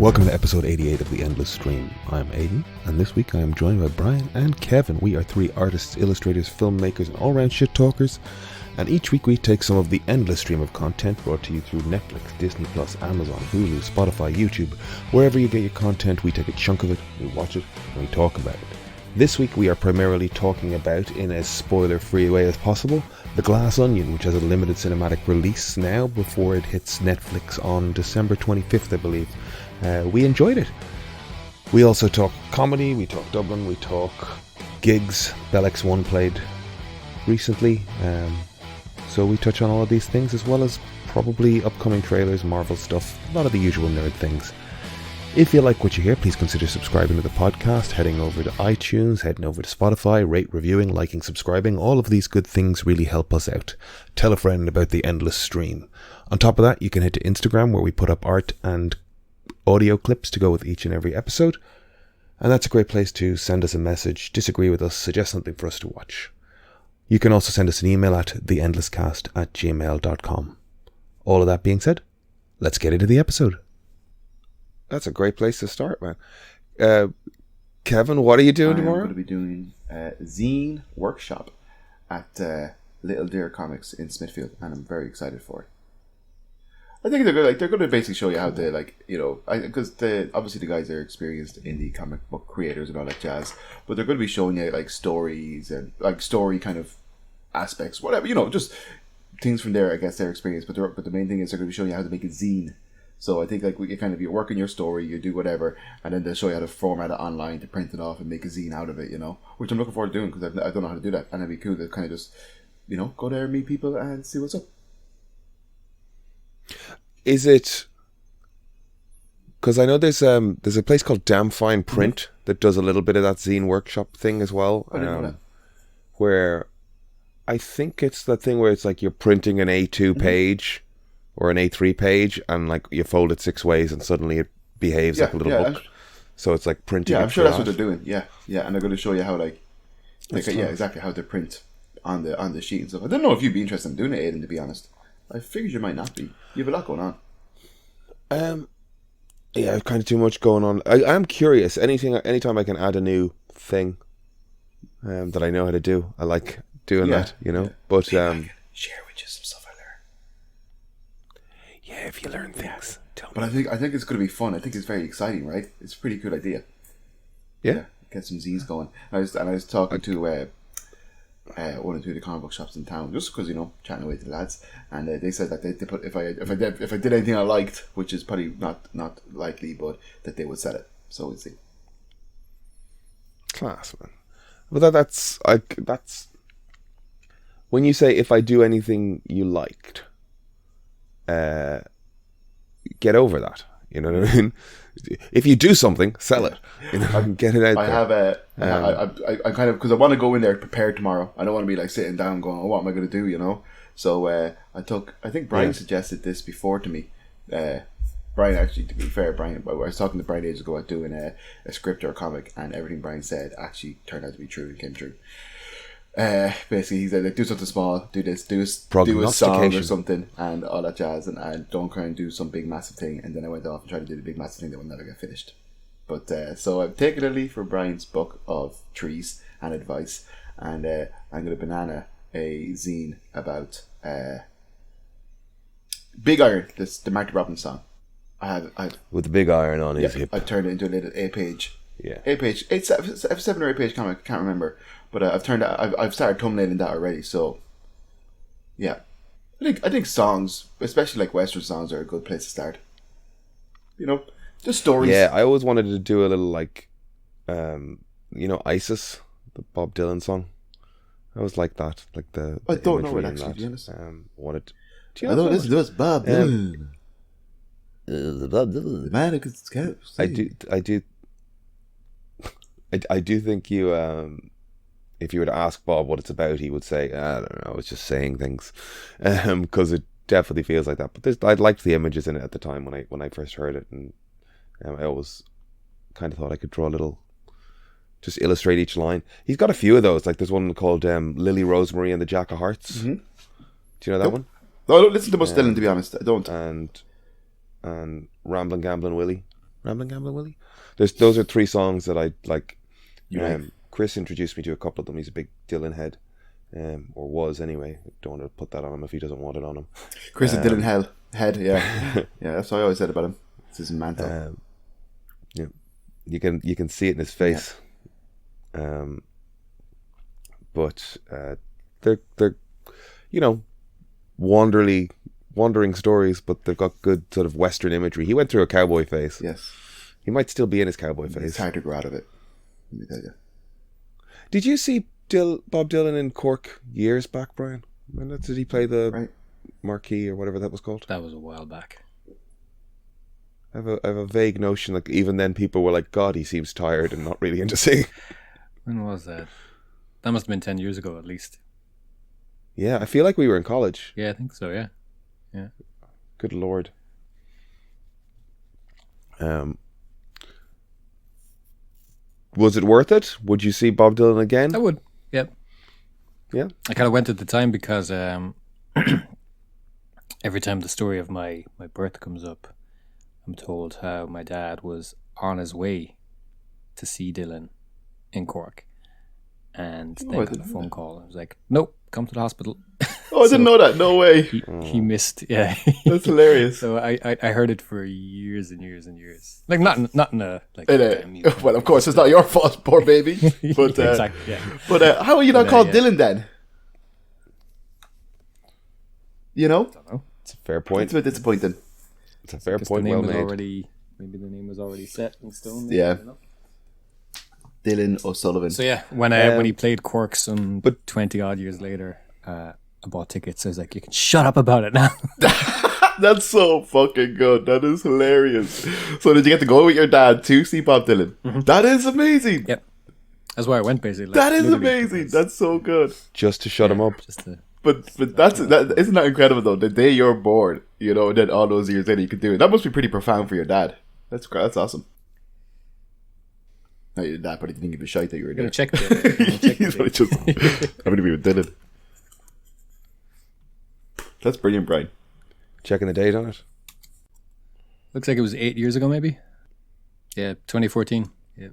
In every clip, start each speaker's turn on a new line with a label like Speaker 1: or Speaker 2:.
Speaker 1: Welcome to episode 88 of The Endless Stream. I'm Aidan, and this week I am joined by Brian and Kevin. We are three artists, illustrators, filmmakers, and all-round shit talkers. And each week we take some of the endless stream of content brought to you through Netflix, Disney+, Amazon, Hulu, Spotify, YouTube. Wherever you get your content, we take a chunk of it, we watch it, and we talk about it. This week we are primarily talking about, in as spoiler-free way as possible, The Glass Onion, which has a limited cinematic release now before it hits Netflix on December 25th, I believe. We enjoyed it. We also talk comedy, we talk Dublin, we talk gigs. Bell X1 played recently, so we touch on all of these things, as well as probably upcoming trailers, Marvel stuff, a lot of the usual nerd things. If you like what you hear, please consider subscribing to the podcast, heading over to iTunes, heading over to Spotify, rate, reviewing, liking, subscribing. All of these good things really help us out. Tell a friend about the endless stream. On top of that, you can head to Instagram, where we put up art and audio clips to go with each and every episode. And that's a great place to send us a message, disagree with us, suggest something for us to watch. You can also send us an email at theendlesscast@gmail.com. All of that being said, let's get into the episode. That's a great place to start, man. Kevin, what are you doing tomorrow?
Speaker 2: I'm going to be doing a zine workshop at Little Deer Comics in Smithfield, and I'm very excited for it. I think they're good. Like, they're going to basically show you how they, because obviously the guys are experienced indie comic book creators and all that jazz, but they're going to be showing you like stories and like story kind of aspects, whatever, just things from there. I guess their experience, but the main thing is they're going to be showing you how to make a zine. So I think like you work on your story, you do whatever, and then they'll show you how to format it online to print it off and make a zine out of it. Which I'm looking forward to doing because I don't know how to do that, and it'd be cool to kind of just go there and meet people and see what's up.
Speaker 1: Is it because I know there's a place called Damn Fine Print that does a little bit of that zine workshop thing as well,
Speaker 2: I didn't know that.
Speaker 1: Where I think it's that thing where it's like you're printing an A2 page or an A3 page, and like you fold it 6 ways, and suddenly it behaves like a little book. So it's like printing.
Speaker 2: Yeah, I'm sure that's what they're doing. Yeah, and they're going to show you how exactly how to print on the sheet and stuff. I don't know if you'd be interested in doing it, Aidan. To be honest, I figured you might not be. You have a lot going on.
Speaker 1: Yeah, I've kind of too much going on. I'm curious. Anytime I can add a new thing that I know how to do, I like doing that.
Speaker 2: Yeah.
Speaker 1: But
Speaker 2: share with you some stuff I learned.
Speaker 1: Yeah, if you learn things, tell me.
Speaker 2: But I think it's going to be fun. I think it's very exciting, right? It's a pretty good idea.
Speaker 1: Yeah.
Speaker 2: Get some zines going. I was talking to one or two of the comic book shops in town, just because chatting away to the lads, and they said that they put if I did anything I liked, which is probably not likely, but that they would sell it. So we'll see.
Speaker 1: Class, man. But that's when you say if I do anything you liked, get over that. You know what I mean? If you do something, sell it. Get it out there.
Speaker 2: I kind of, because I want to go in there prepared tomorrow. I don't want to be like sitting down going, "Oh, what am I going to do?" So I think Brian suggested this before to me. Brian, actually, to be fair, I was talking to Brian ages ago about doing a script or a comic, and everything Brian said actually turned out to be true and came true. Basically, he said, like, do something small, do a song or something, and all that jazz, and don't try and do some big massive thing. And then I went off and tried to do the big massive thing that will never get finished. But so I've taken a leaf from Brian's book of trees and advice, and I'm going to banana a zine about Big Iron, the Marty Robbins song.
Speaker 1: With the big iron on his hip.
Speaker 2: I turned it into a little 8-page.
Speaker 1: Yeah.
Speaker 2: 7 or 8 page comic. I can't remember, but I've started thumbnailing that already. So, yeah, I think songs, especially like Western songs, are a good place to start. Just stories.
Speaker 1: Yeah, I always wanted to do a little like, Isis, the Bob Dylan song. I always like that, like the.
Speaker 2: I don't know it actually. To be honest,
Speaker 1: wanted.
Speaker 2: I don't listen to this Bob Dylan. The man who could
Speaker 1: I do think you, if you were to ask Bob what it's about, he would say, I don't know, it's just saying things, because it definitely feels like that. But I liked the images in it at the time when I first heard it, and I always kind of thought I could draw a little, just illustrate each line. He's got a few of those. Like there's one called Lily Rosemary and the Jack of Hearts. Mm-hmm. Do you know that one?
Speaker 2: No, I don't listen to much Dylan, to be honest. I don't.
Speaker 1: And Ramblin' Gamblin' Willie. Ramblin' Gambling Willie. Those are 3 songs that I like.
Speaker 2: Right.
Speaker 1: Chris introduced me to a couple of them. He's a big Dylan head, or was anyway. Don't want to put that on him if he doesn't want it on him.
Speaker 2: Chris and Dylan head, yeah. Yeah, that's what I always said about him. It's his mantle.
Speaker 1: Yeah, you can see it in his face. But they're wandering stories, but they've got good sort of Western imagery. He went through a cowboy phase.
Speaker 2: Yes.
Speaker 1: He might still be in his cowboy phase.
Speaker 2: It's hard to grow out of it, let me tell you.
Speaker 1: Did you see Bob Dylan in Cork years back, Brian? Did he play the Marquee or whatever that was called?
Speaker 3: That was a while back.
Speaker 1: I have a vague notion, like even then people were like, God, he seems tired and not really into singing.
Speaker 3: When was that? That must have been 10 years ago at least.
Speaker 1: Yeah, I feel like we were in college.
Speaker 3: Yeah, I think so, yeah. Yeah.
Speaker 1: Good Lord. Was it worth it? Would you see Bob Dylan again?
Speaker 3: I would, yep.
Speaker 1: Yeah?
Speaker 3: I kind of went at the time because every time the story of my birth comes up, I'm told how my dad was on his way to see Dylan in Cork. And then got a phone call. I was like, nope, come to the hospital.
Speaker 2: Oh, I didn't know that. No way.
Speaker 3: He missed, yeah.
Speaker 2: That's hilarious.
Speaker 3: So I heard it for years and years and years. Like, not in a... like.
Speaker 2: Well, of course, it's not your fault, poor baby. But,
Speaker 3: exactly, yeah.
Speaker 2: But how are you not called Dylan then? You know?
Speaker 3: I don't know.
Speaker 1: It's a fair point.
Speaker 2: It's a bit disappointing.
Speaker 1: It's a fair point, well made.
Speaker 3: Maybe the name was already set in stone.
Speaker 2: Yeah. Dylan O'Sullivan.
Speaker 3: So yeah, when he played Cork some 20 odd years later, I bought tickets. I was like, you can shut up about it now.
Speaker 2: That's so fucking good. That is hilarious. So did you get to go with your dad to see Bob Dylan? Mm-hmm. That is amazing.
Speaker 3: Yep. That's why I went basically.
Speaker 2: That is amazing. That's so good.
Speaker 1: Just to shut him up.
Speaker 2: But isn't that incredible though? The day you're born, and then all those years later you could do it. That must be pretty profound for your dad. That's great. That's awesome. No, your dad probably didn't give a shite that you were there.
Speaker 3: Check
Speaker 2: He's probably just having to be with Dylan. That's brilliant, Brian.
Speaker 1: Checking the date on it.
Speaker 3: Looks like it was 8 years ago, maybe. Yeah, 2014. Yeah.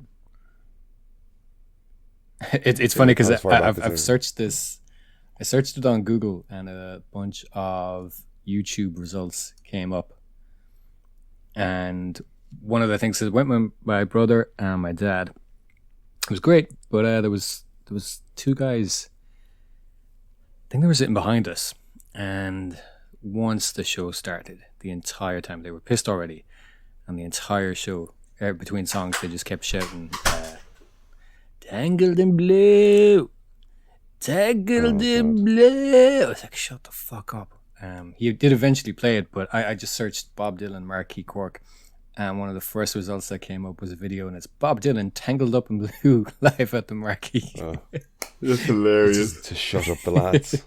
Speaker 3: It's funny because I've searched this. I searched it on Google and a bunch of YouTube results came up. And one of the things is went with my brother and my dad. It was great, but there was 2 guys. I think they were sitting behind us, and once the show started, the entire time they were pissed already, and the entire show between songs they just kept shouting, "Tangled in blue, tangled in blue." I was like, "Shut the fuck up." He did eventually play it, but I just searched Bob Dylan Marquee Cork. And one of the first results that came up was a video, and it's Bob Dylan tangled up in blue live at the Marquee.
Speaker 2: Oh, that's hilarious.
Speaker 1: To shut up the lads.
Speaker 3: I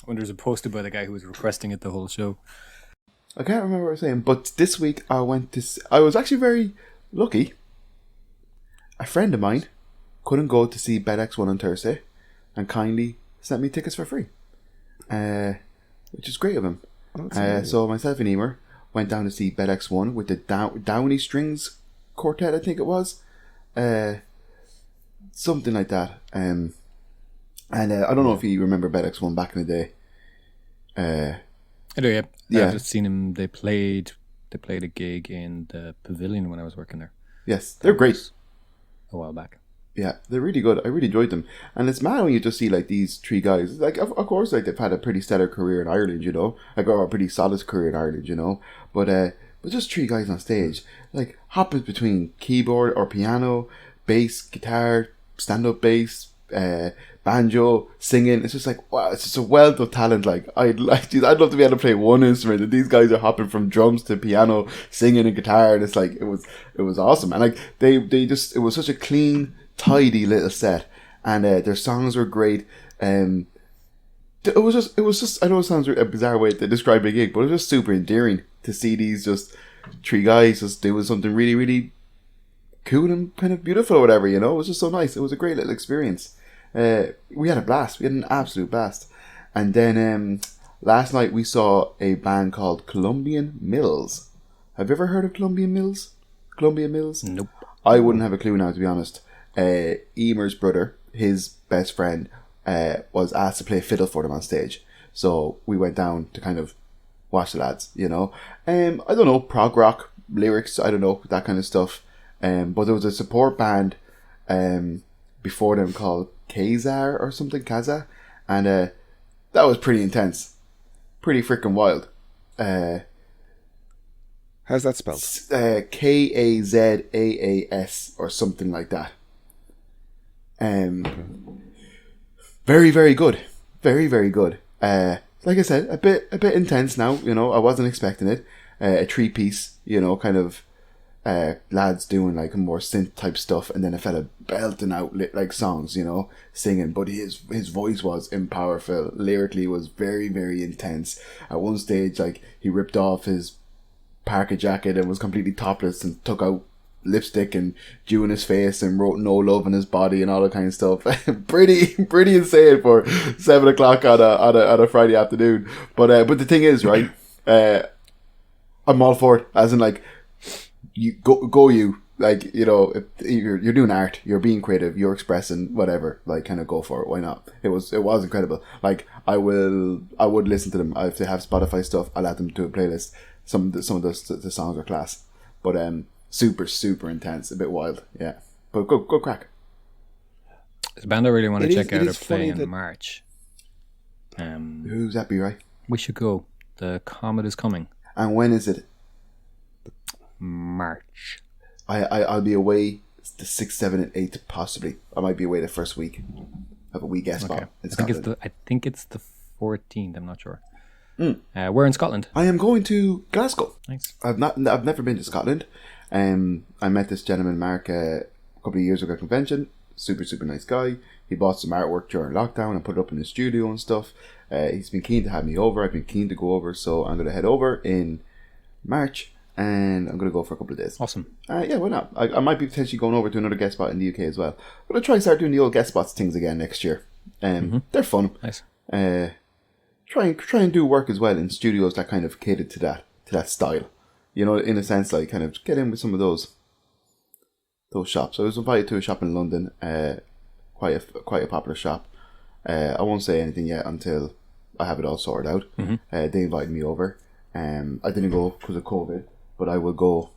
Speaker 3: wonder, there's a poster by the guy who was requesting it the whole show.
Speaker 2: I can't remember what I was saying, but this week I was actually very lucky. A friend of mine couldn't go to see Bed X1 on Thursday and kindly sent me tickets for free, which is great of him. So myself and Emer went down to see Bed X1 with the Downey Strings Quartet, I think it was. Something like that. And I don't know if you remember Bed X1 back in the day.
Speaker 3: I do, yeah. I've just seen them. They played a gig in the Pavilion when I was working there.
Speaker 2: Yes, they're great.
Speaker 3: A while back.
Speaker 2: Yeah, they're really good. I really enjoyed them. And it's mad when you just see like these 3 guys. Like, of course, like they've had a pretty stellar career in Ireland, like a pretty solid career in Ireland, But just 3 guys on stage, like hopping between keyboard or piano, bass, guitar, stand-up bass, banjo, singing. It's just like, wow, it's just a wealth of talent. Like, I'd love to be able to play one instrument, and these guys are hopping from drums to piano, singing and guitar, and it's like it was awesome. And like they just, it was such a clean, tidy little set, and their songs were great. It was just I know it sounds a bizarre way to describe a gig, but it was just super endearing to see these just 3 guys just doing something really, really cool and kind of beautiful or whatever, It was just so nice. It was a great little experience. We had a blast. We had an absolute blast. And then last night we saw a band called Colombian Mills Have you ever heard of Columbia Mills? Columbia Mills?
Speaker 3: Nope.
Speaker 2: I wouldn't have a clue now, to be honest. Emer's brother, his best friend, was asked to play fiddle for them on stage. So we went down to kind of watch the lads, you know. I don't know, prog rock, lyrics, I don't know, that kind of stuff. But there was a support band before them called Kazar or something, Kaza. And that was pretty intense. Pretty freaking wild.
Speaker 1: How's that spelled?
Speaker 2: Kazaas or something like that. Very, very good. Very, very good. Like I said, a bit intense now. You know, I wasn't expecting it. A 3-piece, you know, kind of lads doing like more synth type stuff, and then a fella belting out like songs, you know, singing. But his voice was powerful. Lyrically, was very, very intense. At one stage, like he ripped off his parka jacket and was completely topless and took out lipstick and dew in his face and wrote "no love" in his body and all that kind of stuff. pretty insane for 7 o'clock on a Friday afternoon. But the thing is, right, I'm all for it. As in, like, you go you, like, you know, if you're doing art, you're being creative, you're expressing whatever, like, kind of go for it. Why not? It was incredible. Like, I would listen to them if they have Spotify stuff. I'll add them to a playlist. Some of the songs are class, but super intense, a bit wild, yeah. But go crack.
Speaker 3: It's a band I really want to check out. Are
Speaker 1: funny
Speaker 3: playing in March.
Speaker 2: Who's that? Be right.
Speaker 3: We should go. The Comet is coming.
Speaker 2: And when is it?
Speaker 3: March.
Speaker 2: I'll be away the 6th, 7th, and 8th possibly. I might be away the first week. Have a wee guest spot in Scotland.
Speaker 3: I think it's the 14th. I'm not sure. We're in Scotland.
Speaker 2: I am going to Glasgow.
Speaker 3: Nice.
Speaker 2: I've never been to Scotland. I met this gentleman, Mark, a couple of years ago at a convention. Super nice guy. He bought some artwork during lockdown and put it up in the studio and stuff. He's been keen to have me over. I've been keen to go over, so I'm going to head over in March and I'm going to go for a couple of days.
Speaker 3: Awesome.
Speaker 2: Yeah, why not? I might be potentially going over to another guest spot in the UK as well. I'm going to try and start doing the old guest spots things again next year. They're fun.
Speaker 3: Nice.
Speaker 2: Try and do work as well in studios that kind of cater to that style. You know, in a sense, like, kind of get in with some of those shops. I was invited to a shop in London, quite a popular shop. I won't say anything yet until I have it all sorted out. They invited me over. I didn't go because of COVID, but I will go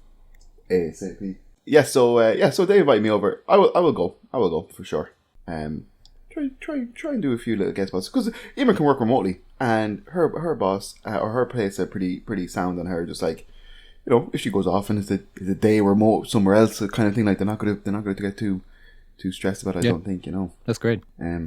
Speaker 2: ASAP. So they invite me over. I will go for sure. Try and do a few little guest spots because Emma can work remotely, and her boss or her place are pretty sound on her. Just like, you know, if she goes off and it's a day remote somewhere else, kind of thing, like they're not going to get too stressed about it. I don't think, you know.
Speaker 3: That's great.
Speaker 2: Yeah,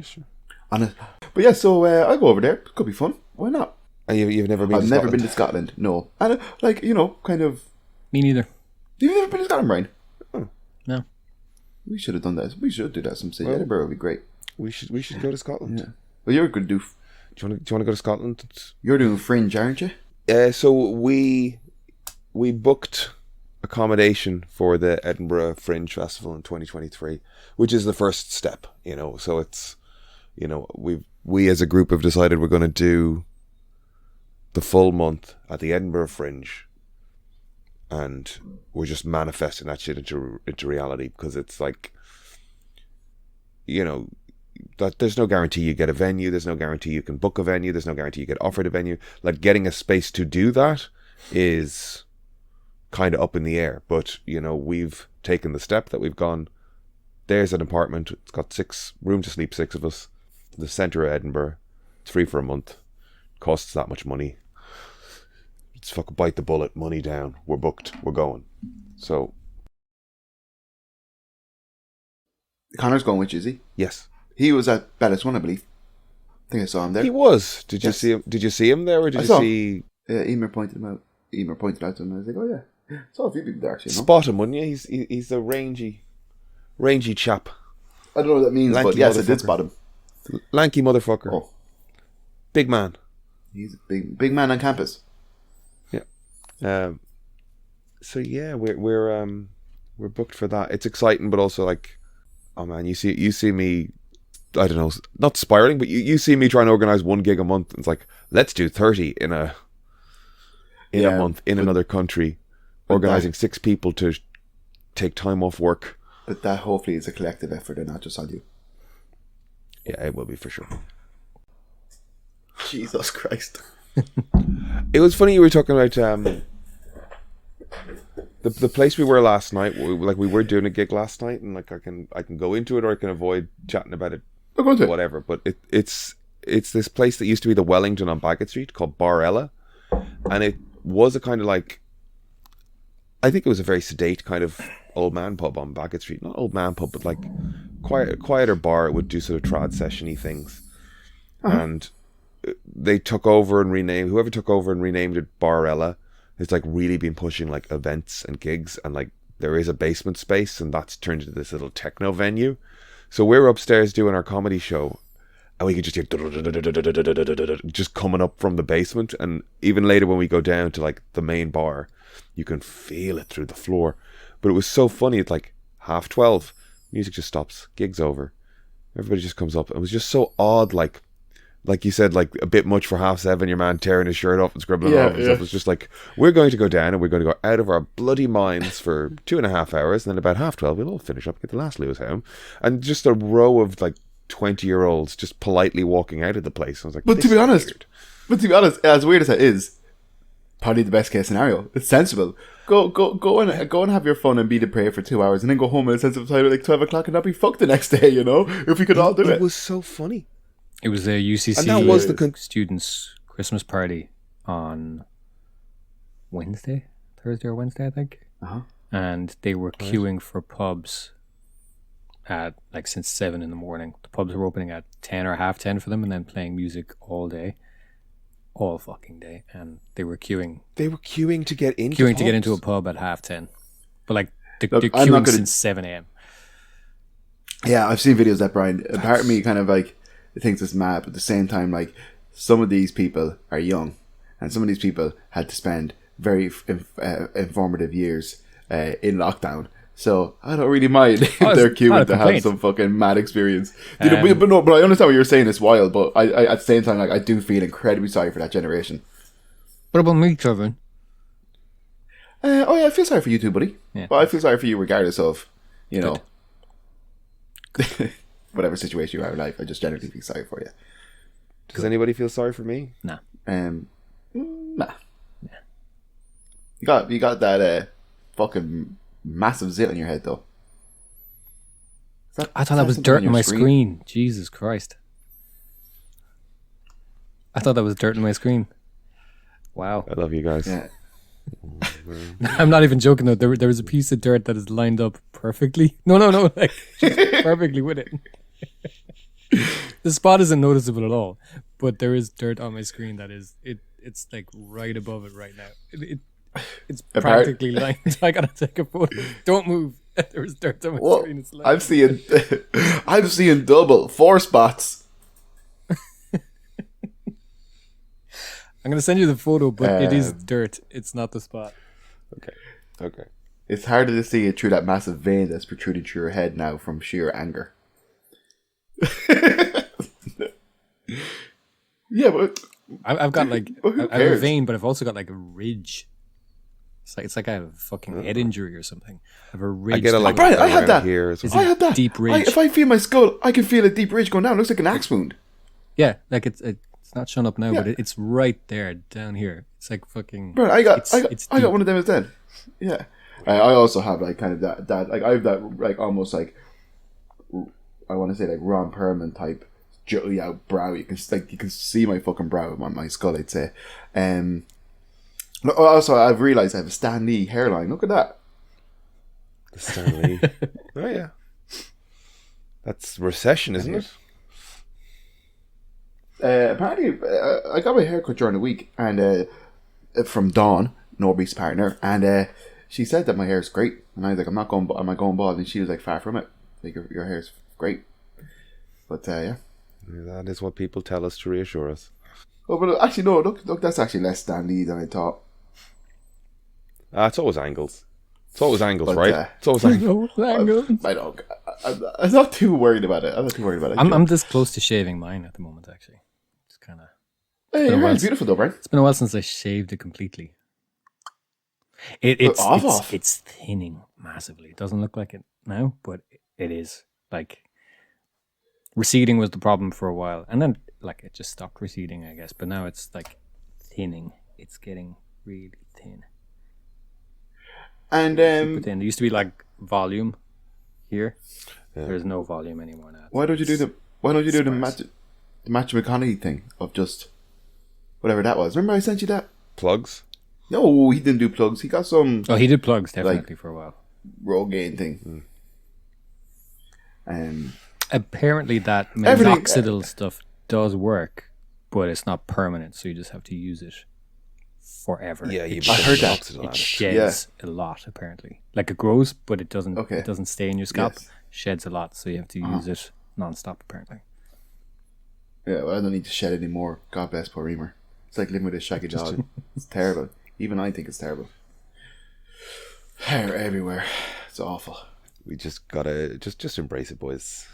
Speaker 2: sure. But yeah, so I'll go over there. Could be fun. Why not?
Speaker 1: And you've never been?
Speaker 2: I've never been to Scotland. No, and like, you know, kind of.
Speaker 3: Me neither.
Speaker 2: You've never been to Scotland, Brian? Oh.
Speaker 3: No.
Speaker 2: We should have done that. We should do that some stage. Edinburgh would be great.
Speaker 1: We should go to Scotland.
Speaker 2: Yeah. Well, you're good. Do
Speaker 1: you want to go to Scotland?
Speaker 2: You're doing Fringe, aren't you?
Speaker 1: So we booked accommodation for the Edinburgh Fringe Festival in 2023, which is the first step. You know, so it's, you know, we as a group have decided we're going to do the full month at the Edinburgh Fringe, and we're just manifesting that shit into reality, because it's like, you know, that there's no guarantee you get a venue, there's no guarantee you can book a venue, there's no guarantee you get offered a venue. Like, getting a space to do that is kind of up in the air, but, you know, we've taken the step that we've gone, there's an apartment, it's got 6 rooms to sleep, 6 of us, in the centre of Edinburgh, it's free for a month, costs that much money, let's fucking bite the bullet, money down, we're booked, we're going. So
Speaker 2: Connor's going with you, is he?
Speaker 1: Yes.
Speaker 2: He was at Bellis One, I believe. I think I saw him there.
Speaker 1: He was. Did you see him? Did you see him there, or did you see?
Speaker 2: Emer pointed out to him. I was like, "Oh yeah, saw a few people there actually."
Speaker 1: Spot him, wouldn't you? He's a rangy chap.
Speaker 2: I don't know what that means, but yes, I did spot him.
Speaker 1: Lanky motherfucker.
Speaker 2: Oh,
Speaker 1: big man.
Speaker 2: He's a big man on campus.
Speaker 1: Yeah. So yeah, we're booked for that. It's exciting, but also like, oh man, you see me. I don't know, not spiraling, but you see me trying to organise one gig a month. It's like, let's do 30 in a... in a month in another country, organizing 6 people to take time off work.
Speaker 2: But that hopefully is a collective effort and not just on you.
Speaker 1: Yeah, it will be for sure.
Speaker 2: Jesus Christ.
Speaker 1: It was funny you were talking about the place we were last night. We were doing a gig last night, and like I can go into it or I can avoid chatting about it.
Speaker 2: I'll go into it.
Speaker 1: Whatever. But it's this place that used to be the Wellington on Bagot Street called Bar Ella, and it was a kind of like, I think it was a very sedate kind of old man pub on Bagot Street. Not old man pub, but like quieter bar. It would do sort of trad session-y things. And they took over and renamed, whoever took over and renamed it Bar Ella has like really been pushing like events and gigs, and like there is a basement space and that's turned into this little techno venue. So we're upstairs doing our comedy show and we could just hear just coming up from the basement, and even later when we go down to like the main bar you can feel it through the floor. But it was so funny, it's like 12:30, music just stops, gig's over, everybody just comes up. It was just so odd, like you said, like a bit much for 7:30, your man tearing his shirt off and scribbling off and stuff. It's just like, we're going to go down and we're going to go out of our bloody minds for 2.5 hours, and then about 12:30 we'll all finish up, get the last Lewis home. And just a row of like 20-year-olds just politely walking out of the place. I was like,
Speaker 2: But to be honest, as weird as that is, probably the best case scenario. It's sensible. Go and have your fun and be depraved for 2 hours, and then go home at a sensible time at like 12 o'clock and not be fucked the next day. You know, if we could all do it.
Speaker 1: It was so funny.
Speaker 3: It was a UCC
Speaker 1: and that was the
Speaker 3: students' Christmas party on Thursday or Wednesday, I think. And they were queuing for pubs at like since 7 a.m. The pubs were opening at 10 or 10:30 for them, and then playing music all day, all fucking day. And they were queuing.
Speaker 1: They were queuing to get into
Speaker 3: to get into a pub at 10:30, but like they're queuing since 7 a.m.
Speaker 2: Yeah, I've seen videos of that, Brian. A part of me kind of like thinks it's mad, but at the same time, like, some of these people are young, and some of these people had to spend very informative years in lockdown. So I don't really mind if they're queuing to have some fucking mad experience. But I understand what you're saying. It's wild, but I at the same time, like, I do feel incredibly sorry for that generation.
Speaker 3: What about me, Kevin?
Speaker 2: I feel sorry for you too, buddy.
Speaker 3: Yeah.
Speaker 2: But I feel sorry for you regardless of, you know, whatever situation you are in life. I just generally feel sorry for you.
Speaker 1: Does anybody feel sorry for me?
Speaker 3: Nah.
Speaker 2: Nah. You got that fucking massive zit on your head though.
Speaker 3: I thought that was dirt on my screen. Jesus Christ. I thought that was dirt on my screen. Wow.
Speaker 1: I love you guys.
Speaker 2: Yeah.
Speaker 3: I'm not even joking though. There was a piece of dirt that is lined up perfectly. No, like just perfectly with it. The spot isn't noticeable at all, but there is dirt on my screen that is it's like right above it right now. It's practically lined. I gotta take a photo. Don't move. There is dirt on my screen. It's
Speaker 2: I'm seeing double 4 spots.
Speaker 3: I'm gonna send you the photo, but it is dirt. It's not the spot.
Speaker 1: Okay.
Speaker 2: It's harder to see it through that massive vein that's protruding through your head now from sheer anger. Yeah, but
Speaker 3: I've got like I have a vein, but I've also got like a ridge. It's like I have a fucking head injury or something. I have a ridge.
Speaker 1: I get a like.
Speaker 2: Brian, I had that.
Speaker 1: Here
Speaker 2: I had that
Speaker 3: deep ridge.
Speaker 2: If I feel my skull, I can feel a deep ridge going down. It looks like an axe wound.
Speaker 3: Yeah, like it's not showing up now, but it's right there down here. It's like fucking.
Speaker 2: Bro, I got one of them instead. Yeah, I also have like kind of that like I have that like almost like I want to say like Ron Perlman type jutty out brow. You can see my fucking brow on my skull. I'd say. Also, I've realised I have a Stan Lee hairline. Look at that.
Speaker 1: The Stan Lee. Oh yeah, that's recession, isn't it?
Speaker 2: Apparently, I got my haircut during the week, and from Dawn, Norby's partner, and she said that my hair is great, and I was like, am I going bald? And she was like, far from it. Like your hair is great. But yeah,
Speaker 1: that is what people tell us to reassure us.
Speaker 2: Oh, but actually, no. Look, that's actually less Stan Lee than I thought.
Speaker 1: It's always angles. It's always angles,
Speaker 2: But,
Speaker 1: right? It's always angles.
Speaker 2: I don't. I'm not too worried about it.
Speaker 3: I'm this close to shaving mine at the moment. Actually, it's kind of.
Speaker 2: Hey, your hair's beautiful though, Brian.
Speaker 3: It's been a while since I shaved it completely.
Speaker 2: Off.
Speaker 3: It's thinning massively. It doesn't look like it now, but it is. Like, receding was the problem for a while, and then like it just stopped receding, I guess. But now it's like thinning. It's getting really thin.
Speaker 2: And
Speaker 3: Super thin. There used to be like volume here.
Speaker 1: Yeah.
Speaker 3: There's no volume anymore now.
Speaker 2: why don't you do the Matthew McConaughey thing of just whatever that was? Remember I sent you that?
Speaker 1: Plugs?
Speaker 2: No, he didn't do plugs. He got some
Speaker 3: Oh, he did plugs definitely for a while.
Speaker 2: Rogaine thing.
Speaker 3: Apparently, that
Speaker 2: Everything-
Speaker 3: minoxidil stuff does work, but it's not permanent, so you just have to use it forever.
Speaker 1: Yeah,
Speaker 3: it,
Speaker 2: I heard that.
Speaker 3: it sheds a lot. Apparently, like it grows, but it doesn't.
Speaker 2: Okay.
Speaker 3: It doesn't stay in your scalp.
Speaker 2: Yes.
Speaker 3: Sheds a lot, so you have to use it non-stop. Apparently.
Speaker 2: Yeah, well, I don't need to shed anymore. God bless poor Reamer. It's like living with a shaggy dog. It's terrible. Even I think it's terrible. Hair everywhere. It's awful.
Speaker 1: We just gotta just embrace it, boys.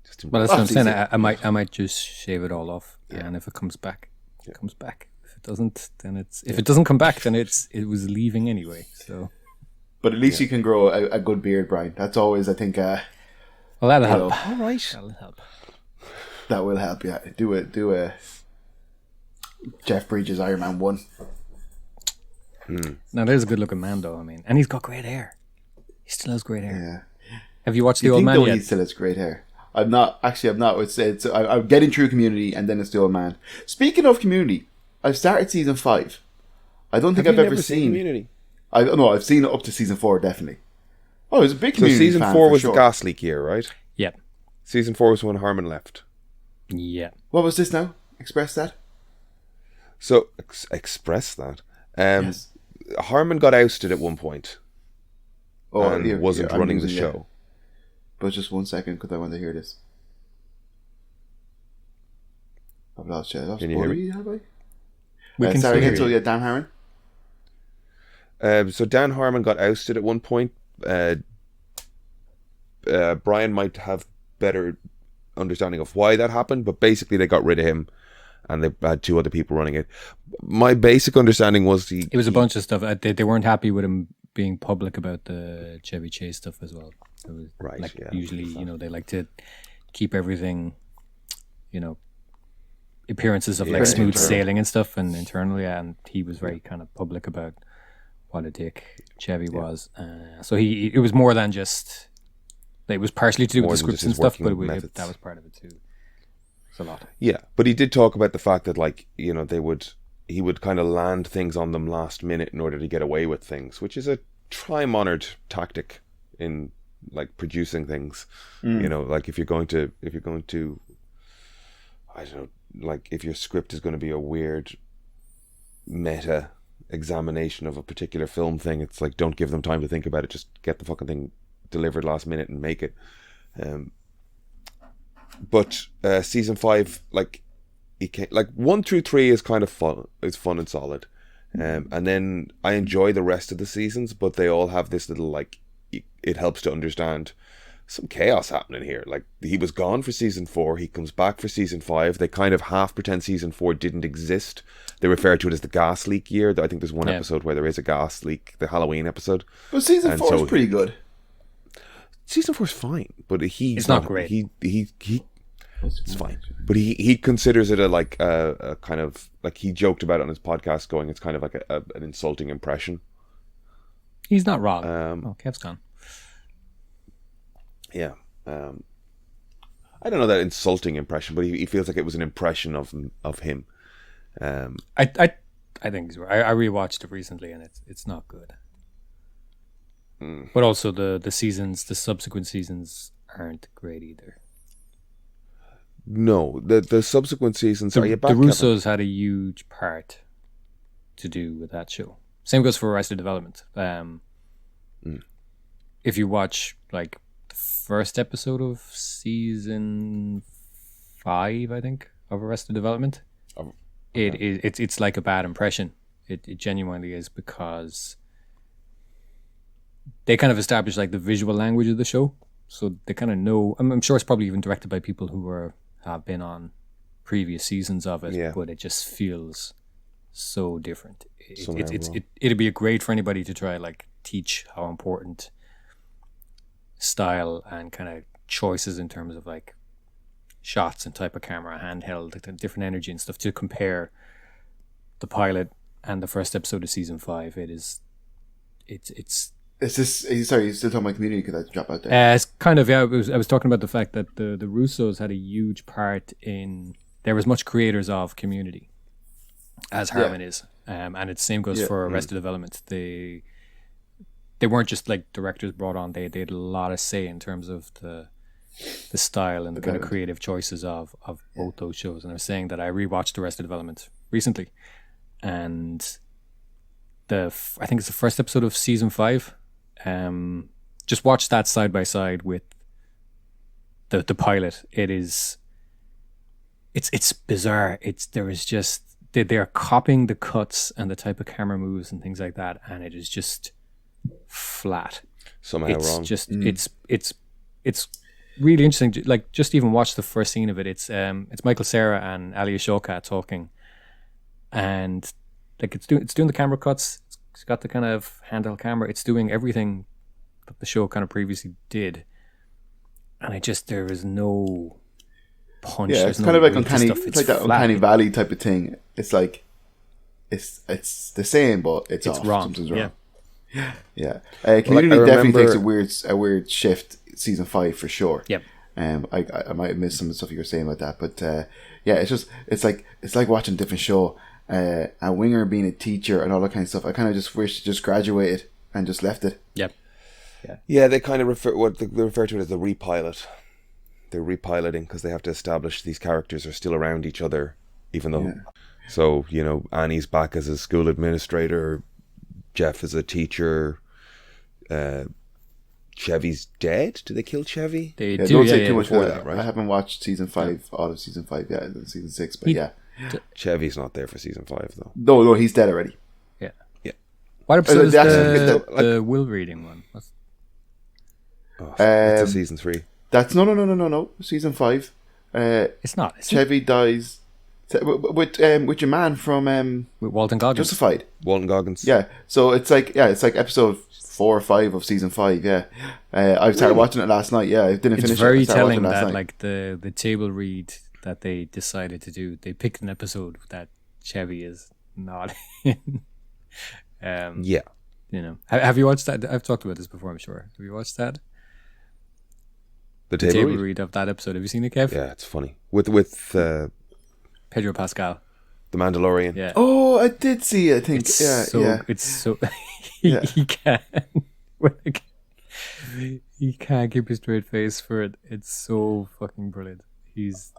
Speaker 1: Just
Speaker 3: Well,
Speaker 1: embrace
Speaker 3: that's what I'm
Speaker 2: it's
Speaker 3: saying.
Speaker 2: easy.
Speaker 3: I might just shave it all off, and if it comes back, it comes back. If it doesn't, then it's. If it doesn't come back, then it was leaving anyway. So.
Speaker 2: But at least you can grow a good beard, Brian. That's always, I think,
Speaker 3: Well, that'll help.
Speaker 2: know.
Speaker 1: All right.
Speaker 3: That'll help.
Speaker 2: that will help. Yeah, do a Jeff Bridges Iron Man 1.
Speaker 3: Now, there's a good-looking man, though. I mean, and he's got great hair. He still has great hair.
Speaker 2: Yeah.
Speaker 3: Have you watched The
Speaker 2: You
Speaker 3: Old
Speaker 2: think
Speaker 3: Man
Speaker 2: though
Speaker 3: yet?
Speaker 2: he still has great hair? I'm not. I'm getting through Community, and then it's The Old Man. Speaking of Community, I've started season 5. I don't think
Speaker 1: Have
Speaker 2: I've
Speaker 1: you
Speaker 2: ever
Speaker 1: never
Speaker 2: seen.
Speaker 1: Community?
Speaker 2: I've seen it up to season 4 definitely. Oh, it's a big
Speaker 1: So
Speaker 2: Community.
Speaker 1: season
Speaker 2: fan
Speaker 1: 4
Speaker 2: for
Speaker 1: was
Speaker 2: sure.
Speaker 1: the gas leak year, right?
Speaker 3: Yeah.
Speaker 1: Season 4 was when Harmon left.
Speaker 3: Yeah.
Speaker 2: What was this now? Express that.
Speaker 1: So express that.
Speaker 2: Yes.
Speaker 1: Harmon got ousted at one point
Speaker 2: Oh,
Speaker 1: and
Speaker 2: here,
Speaker 1: wasn't
Speaker 2: I'm
Speaker 1: running the
Speaker 2: losing you.
Speaker 1: show.
Speaker 2: But just 1 second, because I want to hear this. I've lost you.
Speaker 1: Can you hear me?
Speaker 2: Have I?
Speaker 3: We can
Speaker 2: Sorry
Speaker 3: still
Speaker 2: again.
Speaker 3: hear
Speaker 2: So
Speaker 3: you.
Speaker 2: yeah, Dan Harmon.
Speaker 1: So Dan Harmon got ousted at one point. Brian might have better understanding of why that happened, but basically they got rid of him and they had 2 other people running it. My basic understanding was
Speaker 3: It was a bunch of stuff. They weren't happy with him being public about the Chevy Chase stuff as well. It was
Speaker 1: Right,
Speaker 3: like
Speaker 1: yeah.
Speaker 3: usually, they like to keep everything, appearances of like smooth
Speaker 1: internal.
Speaker 3: sailing and stuff, and internally, and he was very kind of public about what a dick Chevy was. So it was more than just. It was partially to do with
Speaker 1: More
Speaker 3: the
Speaker 1: than just
Speaker 3: scripts and
Speaker 1: his
Speaker 3: stuff, but
Speaker 1: working methods.
Speaker 3: that was part of it too. It's a lot.
Speaker 1: Yeah, but he did talk about the fact that he would kind of land things on them last minute in order to get away with things, which is a time-honored tactic in like producing things. Like if you're going to I don't know, like if your script is going to be a weird meta examination of a particular film thing, it's like, don't give them time to think about it, just get the fucking thing delivered last minute and make it. But season 5, like, he came, like 1 through 3 is kind of fun. It's fun and solid, and then I enjoy the rest of the seasons. But they all have this little like, it helps to understand some chaos happening here. Like, he was gone for season 4, he comes back for season 5. They kind of half pretend season 4 didn't exist. They refer to it as the gas leak year. I think there's one episode where there is a gas leak, the Halloween episode.
Speaker 2: But season
Speaker 1: And
Speaker 2: 4 is
Speaker 1: so-
Speaker 2: pretty good.
Speaker 1: Season 4 is fine, but
Speaker 3: It's not great.
Speaker 1: It's fine, but he considers it a kind of like, he joked about it on his podcast, going, it's kind of like an insulting impression.
Speaker 3: He's not wrong. Kev's gone.
Speaker 1: Yeah, I don't know that insulting impression, but he feels like it was an impression of him.
Speaker 3: I think he's right. I rewatched it recently, and it's not good. But also the subsequent seasons aren't great either.
Speaker 1: No, the subsequent seasons.
Speaker 3: The,
Speaker 1: Are you
Speaker 3: the
Speaker 1: back, Kevin?
Speaker 3: Russos had a huge part to do with that show. Same goes for Arrested Development. If you watch like the first episode of season 5, I think, of Arrested Development, it's like a bad impression. It genuinely is, because they kind of establish like the visual language of the show, so they kind of know. I'm sure it's probably even directed by people who have been on previous seasons of it,
Speaker 1: Yeah.
Speaker 3: but it just feels so different.
Speaker 1: Somehow wrong.
Speaker 3: It'd be great for anybody to try like teach how important style and kind of choices in terms of like shots and type of camera, handheld, the different energy and stuff to compare the pilot and the first episode of season 5. It's
Speaker 2: Is this? Sorry, you still talking about Community? Could I drop out there?
Speaker 3: it's kind of, yeah. I was talking about the fact that the Russos had a huge part in. There was much creators of Community, as Harmon is, and the same goes for Arrested Development. They weren't just like directors brought on. They had a lot of say in terms of the style and the kind of creative choices of both those shows. And I was saying that I rewatched Arrested Development recently, and I think it's the first episode of season 5. Just watch that side by side with the pilot. It's bizarre. They are copying the cuts and the type of camera moves and things like that, and it is just flat.
Speaker 1: Somehow
Speaker 3: It's
Speaker 1: wrong.
Speaker 3: just it's really interesting. Like, just even watch the first scene of it. It's Michael Cera and Ali Ashoka talking, and like it's doing the camera cuts. It's got the kind of handheld camera. It's doing everything that the show kind of previously did, and there is no punch.
Speaker 2: Yeah,
Speaker 3: There's
Speaker 2: it's
Speaker 3: no
Speaker 2: kind of like
Speaker 3: weight to
Speaker 2: uncanny.
Speaker 3: stuff.
Speaker 2: It's like that
Speaker 3: flat.
Speaker 2: uncanny valley type of thing. It's like it's the same, but it's off.
Speaker 3: wrong.
Speaker 2: Something's wrong.
Speaker 3: Yeah.
Speaker 2: Community
Speaker 1: I
Speaker 2: definitely takes
Speaker 1: remember-
Speaker 2: a weird shift. Season 5 for sure.
Speaker 3: Yep.
Speaker 2: I might have missed some of the stuff you were saying about that, but yeah, it's like watching a different show. And Winger being a teacher and all that kind of stuff. I kind of just wish to just graduated and just left it.
Speaker 3: Yep.
Speaker 1: Yeah, they kind of refer to it as the repilot. They're repiloting because they have to establish these characters are still around each other, even though.
Speaker 2: Yeah.
Speaker 1: So Annie's back as a school administrator, Jeff is a teacher. Chevy's dead. Did they kill Chevy?
Speaker 3: They
Speaker 2: Yeah,
Speaker 3: do.
Speaker 2: don't
Speaker 3: Yeah,
Speaker 2: say
Speaker 3: yeah,
Speaker 2: too much
Speaker 1: before
Speaker 2: about
Speaker 1: that,
Speaker 2: that,
Speaker 1: right?
Speaker 2: I haven't watched season 5, all of season 5 yet, season 6, but yeah.
Speaker 1: Chevy's not there for season 5 though.
Speaker 2: No, he's dead already.
Speaker 3: Yeah.
Speaker 1: Yeah.
Speaker 3: What episode is
Speaker 2: they actually-
Speaker 3: the will reading one?
Speaker 1: Oh, it's a season 3.
Speaker 2: That's no. Season 5.
Speaker 3: It's not. Is it?
Speaker 2: Chevy dies with your man from
Speaker 3: With Walton Goggins.
Speaker 2: Justified.
Speaker 1: Walton Goggins.
Speaker 2: Yeah, so it's like episode 4 or 5 of season 5. Yeah, I started watching it last night. Yeah, I didn't finish
Speaker 3: It's
Speaker 2: it. I
Speaker 3: very
Speaker 2: started watching
Speaker 3: telling
Speaker 2: it last
Speaker 3: that
Speaker 2: night.
Speaker 3: like the table read that they decided to do. They picked an episode that Chevy is not in.
Speaker 1: Yeah.
Speaker 3: Have you watched that? I've talked about this before, I'm sure. Have you watched that?
Speaker 1: The
Speaker 3: The
Speaker 1: table
Speaker 3: table
Speaker 1: read.
Speaker 3: read of that episode. Have you seen it, Kev?
Speaker 1: Yeah, it's funny. With the
Speaker 3: Pedro Pascal.
Speaker 1: Mandalorian.
Speaker 3: Yeah.
Speaker 2: Oh, I did see it. I think.
Speaker 3: It's
Speaker 2: Yeah,
Speaker 3: so,
Speaker 2: yeah.
Speaker 3: It's so
Speaker 2: Yeah.
Speaker 3: he can't keep a straight face for it. It's so fucking brilliant.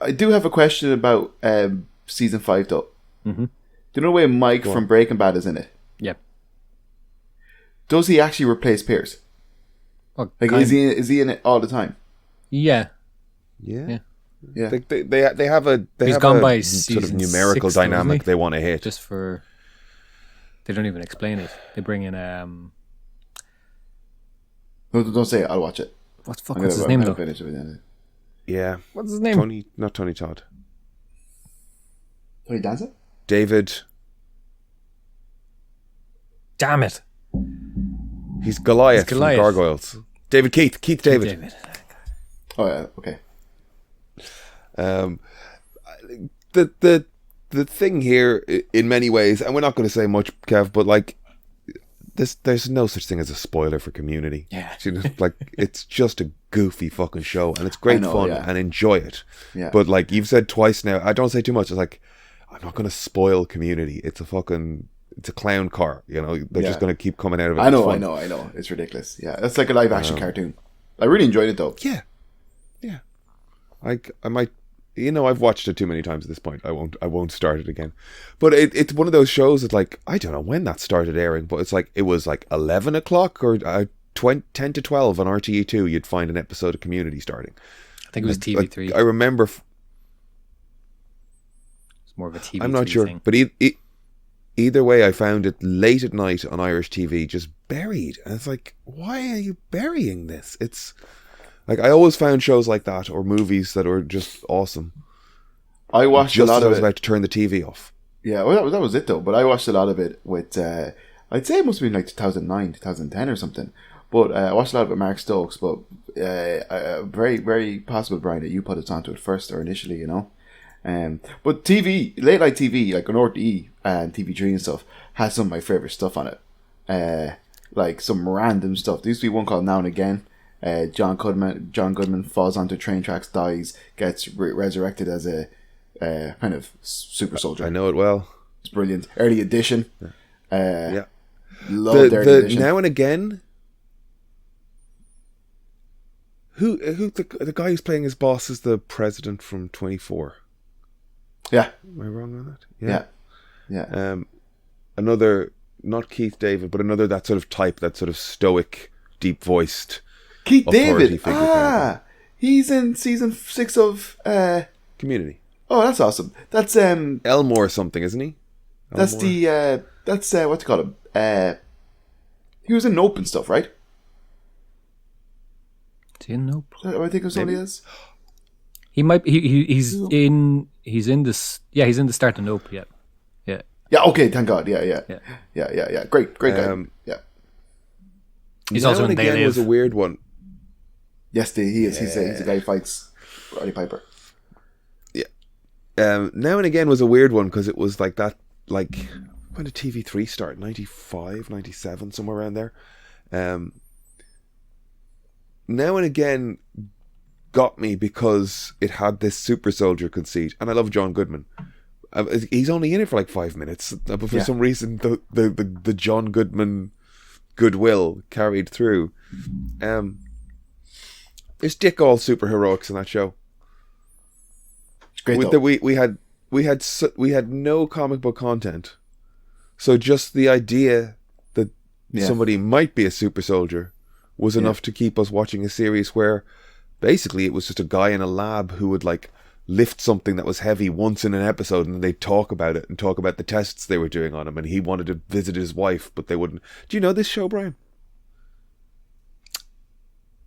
Speaker 2: I do have a question about season 5 though.
Speaker 3: Mm-hmm.
Speaker 2: Do you know the way Mike from Breaking Bad is in it?
Speaker 3: Yeah.
Speaker 2: Does he actually replace Pierce?
Speaker 3: Well,
Speaker 2: Like, is he in it all the time?
Speaker 3: Yeah.
Speaker 1: Yeah.
Speaker 2: Yeah.
Speaker 1: They have a
Speaker 3: He's gone by
Speaker 1: sort of
Speaker 3: season
Speaker 1: numerical
Speaker 3: 6 though,
Speaker 1: dynamic
Speaker 3: isn't he?
Speaker 1: they want to hit.
Speaker 3: Just for they don't even explain it. They bring in
Speaker 2: No, don't say it. I'll watch it.
Speaker 3: what's his
Speaker 2: I'm
Speaker 3: name
Speaker 2: gonna
Speaker 3: though?
Speaker 2: finish it with it.
Speaker 1: Yeah.
Speaker 3: What's his name?
Speaker 1: Not Tony Todd.
Speaker 2: Tony Danza?
Speaker 1: David.
Speaker 3: Damn it.
Speaker 1: He's Goliath,
Speaker 3: Goliath.
Speaker 1: from Gargoyles. David Keith. Keith David.
Speaker 2: Oh yeah. Okay.
Speaker 1: The thing here, in many ways, and we're not going to say much, Kev, but like, there's no such thing as a spoiler for Community.
Speaker 3: Yeah.
Speaker 1: Like, it's just a goofy fucking show, and it's great fun,
Speaker 2: yeah.
Speaker 1: and enjoy it.
Speaker 2: Yeah.
Speaker 1: But like you've said twice now, I don't say too much. It's like, I'm not going to spoil Community. It's a clown car. They're just going to keep coming out of it.
Speaker 2: I
Speaker 1: It's
Speaker 2: know.
Speaker 1: fun.
Speaker 2: It's ridiculous. Yeah, that's like a live action cartoon. I really enjoyed it though.
Speaker 1: Yeah. I might. I've watched it too many times at this point. I won't start it again. But it's one of those shows that, like, I don't know when that started airing, but it's like, it was like 11 o'clock or 10 to 12 on RTE2, you'd find an episode of Community starting.
Speaker 3: I think it was TV3.
Speaker 1: I remember.
Speaker 3: It's more of a TV3
Speaker 1: I'm not sure.
Speaker 3: thing.
Speaker 1: But either way, I found it late at night on Irish TV, just buried. And it's like, why are you burying this? It's like, I always found shows like that or movies that were just awesome.
Speaker 2: I watched
Speaker 1: Just
Speaker 2: a lot
Speaker 1: as I
Speaker 2: of
Speaker 1: was
Speaker 2: it.
Speaker 1: about to turn the TV off.
Speaker 2: Yeah, well, that was it though. But I watched a lot of it with, I'd say it must have been like 2009, 2010 or something. But I watched a lot of it with Mark Stokes. But very, very possible, Brian, that you put us onto it first or initially, you know. But TV, late night TV, like on RTE and TV3 and stuff, has some of my favorite stuff on it. Like some random stuff. There used to be one called Now and Again. John Goodman falls onto train tracks, dies, gets resurrected as a kind of super soldier.
Speaker 1: I know it well.
Speaker 2: It's brilliant. Early Edition.
Speaker 1: Yeah.
Speaker 2: Loved Early Edition.
Speaker 1: Now and Again. Who the guy who's playing his boss is the president from 24.
Speaker 2: Yeah.
Speaker 1: Am I wrong on that?
Speaker 2: Yeah.
Speaker 1: Another, not Keith David, but another that sort of type, that sort of stoic, deep voiced
Speaker 2: Keith David.
Speaker 1: Kind of
Speaker 2: He's in season 6 of
Speaker 1: Community.
Speaker 2: Oh, that's awesome. That's
Speaker 1: Elmore something, isn't he?
Speaker 2: That's
Speaker 1: Elmore?
Speaker 2: that's what you call him. He was in Nope and stuff, right?
Speaker 3: Is he in Nope?
Speaker 2: I think it was somebody else.
Speaker 3: He might. He's in. He's in this. Yeah, he's in the start of Nope. Yeah.
Speaker 2: Yeah. Okay. Thank God. Yeah. Great guy. Yeah.
Speaker 3: He's
Speaker 1: Now
Speaker 3: also
Speaker 1: and
Speaker 3: in They
Speaker 1: Again
Speaker 3: Live.
Speaker 1: was a weird one.
Speaker 2: Yes, he is. He's a guy who fights Roddy Piper.
Speaker 1: Yeah. Now and Again was a weird one because it was like that. Like when did TV3 start? 95, 97, somewhere around there. Now and Again got me because it had this super soldier conceit, and I love John Goodman. He's only in it for like 5 minutes, but for some reason the John Goodman goodwill carried through. There's dick all superheroics in that show.
Speaker 2: It's great.
Speaker 1: We had no comic book content, so just the idea that somebody might be a super soldier was enough to keep us watching a series where basically it was just a guy in a lab who would like lift something that was heavy once in an episode, and they'd talk about it and talk about the tests they were doing on him, and he wanted to visit his wife, but they wouldn't. Do you know this show, Brian?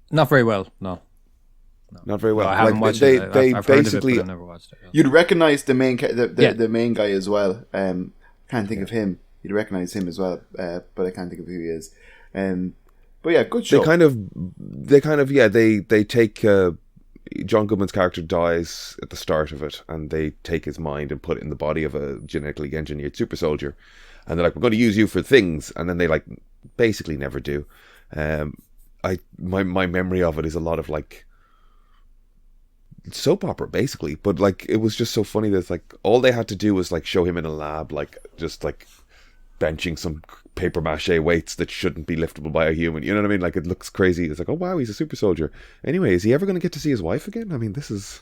Speaker 3: Not very well. No.
Speaker 1: Not very well.
Speaker 3: No, I haven't watched it. I've
Speaker 1: basically
Speaker 3: heard of it, but I've never watched it.
Speaker 2: You'd recognize the main the main guy as well. Can't think of him. You'd recognize him as well, but I can't think of who he is. But yeah, good show. They take John Goodman's character dies at the start of it, and they take his mind and put it in the body of a genetically engineered super soldier, and they're like, we're going to use you for things, and then they like basically never do. My memory of it is a lot of like soap opera basically, but like it was just so funny that it's like all they had to do was like show him in a lab, like just like benching some paper mache weights that shouldn't be liftable by a human, you know what I mean? Like it looks crazy. It's like, oh wow, he's a super soldier. Anyway, is he ever going to get to see his wife again? I mean, this is...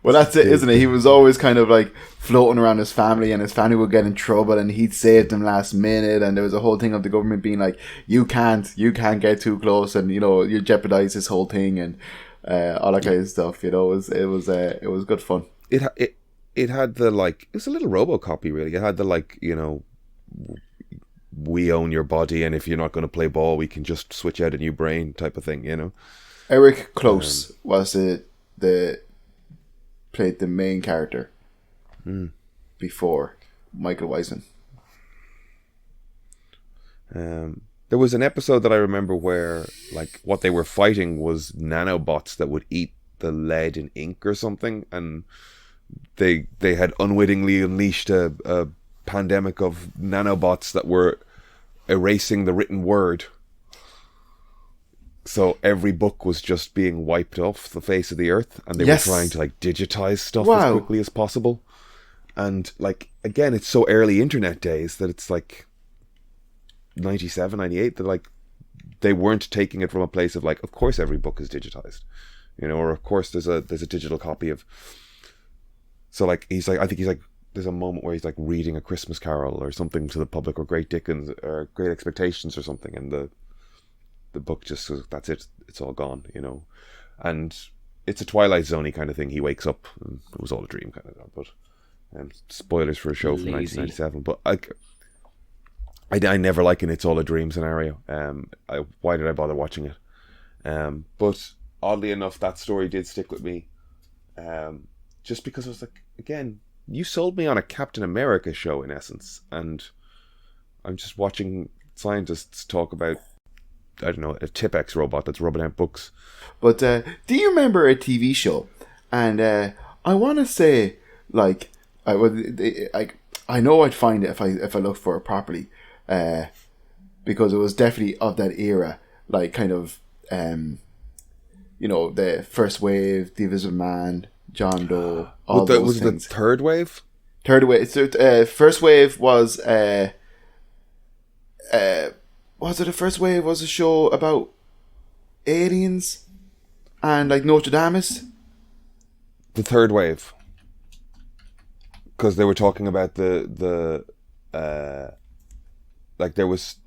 Speaker 2: Well, that's it, isn't it? He was always kind of like floating around his family, and his family would get in trouble, and he'd saved them last minute, and there was a whole thing of the government being like, you can't get too close, and you know, you jeopardize this whole thing, and all that kind of stuff. You know, it was good fun.
Speaker 1: It had the like, it was a little RoboCop-y really. It had the like, you know, we own your body, and if you're not going to play ball, we can just switch out a new brain type of thing, you know.
Speaker 2: Eric Close was the played the main character before Michael Wiseman.
Speaker 1: There was an episode that I remember where like what they were fighting was nanobots that would eat the lead in ink or something, and they had unwittingly unleashed a pandemic of nanobots that were erasing the written word. So every book was just being wiped off the face of the earth, and they were trying to like digitize stuff as quickly as possible. And like, again, it's so early internet days that it's like 97, 98, that like they weren't taking it from a place of like, of course every book is digitized, you know, or of course there's a digital copy of. So like he's like, I think he's like, there's a moment where he's like reading A Christmas Carol or something to the public, or Great Dickens or Great Expectations or something, and the book just says, that's it, it's all gone, you know. And it's a Twilight Zone-y kind of thing. He wakes up and it was all a dream kind of, but spoilers for a show from 1997. But I never like an It's All a Dream scenario. Why did I bother watching it? But oddly enough, that story did stick with me. Just because I was like, again, you sold me on a Captain America show in essence, and I'm just watching scientists talk about, I don't know, a Tipex robot that's rubbing out books.
Speaker 2: But do you remember a TV show? And I want to say, like, I know I'd find it if I looked for it properly, because it was definitely of that era, like kind of, the First Wave, The Invisible Man, John Doe, all those
Speaker 1: was
Speaker 2: things.
Speaker 1: The third wave?
Speaker 2: Third wave. So, First Wave was was it a First Wave? Was a show about aliens and like Notre Dame?
Speaker 1: The third wave, because they were talking about they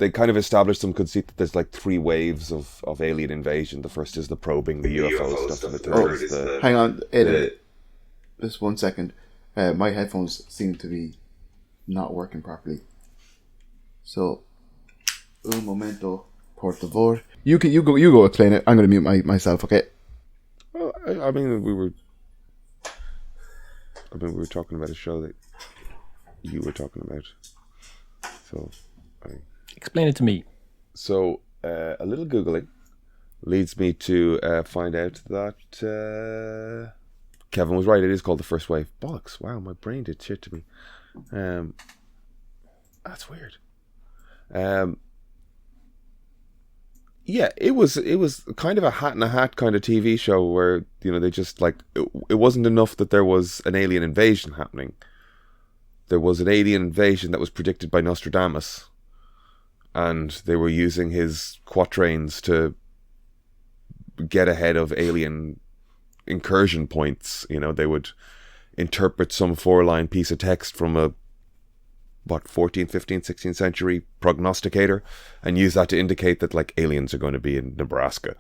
Speaker 1: kind of established some conceit that there's like 3 waves of alien invasion. The first is the probing, the UFO stuff, and the third is the...
Speaker 2: Hang on, just 1 second. My headphones seem to be not working properly. So, un momento, por favor. You go explain it. I'm going to mute myself, okay?
Speaker 1: Well, I mean, we were talking about a show that you were talking about. So,
Speaker 3: Explain it to me.
Speaker 1: So, a little Googling leads me to find out that Kevin was right. It is called The First Wave. Bollocks. Wow, my brain did shit to me. That's weird. Yeah, it was kind of a hat in a hat kind of TV show where, they just like, it wasn't enough that there was an alien invasion happening. There was an alien invasion that was predicted by Nostradamus, and they were using his quatrains to get ahead of alien incursion points. They would interpret some 4-line piece of text from a 14th, 15th, 16th century prognosticator and use that to indicate that like aliens are going to be in Nebraska,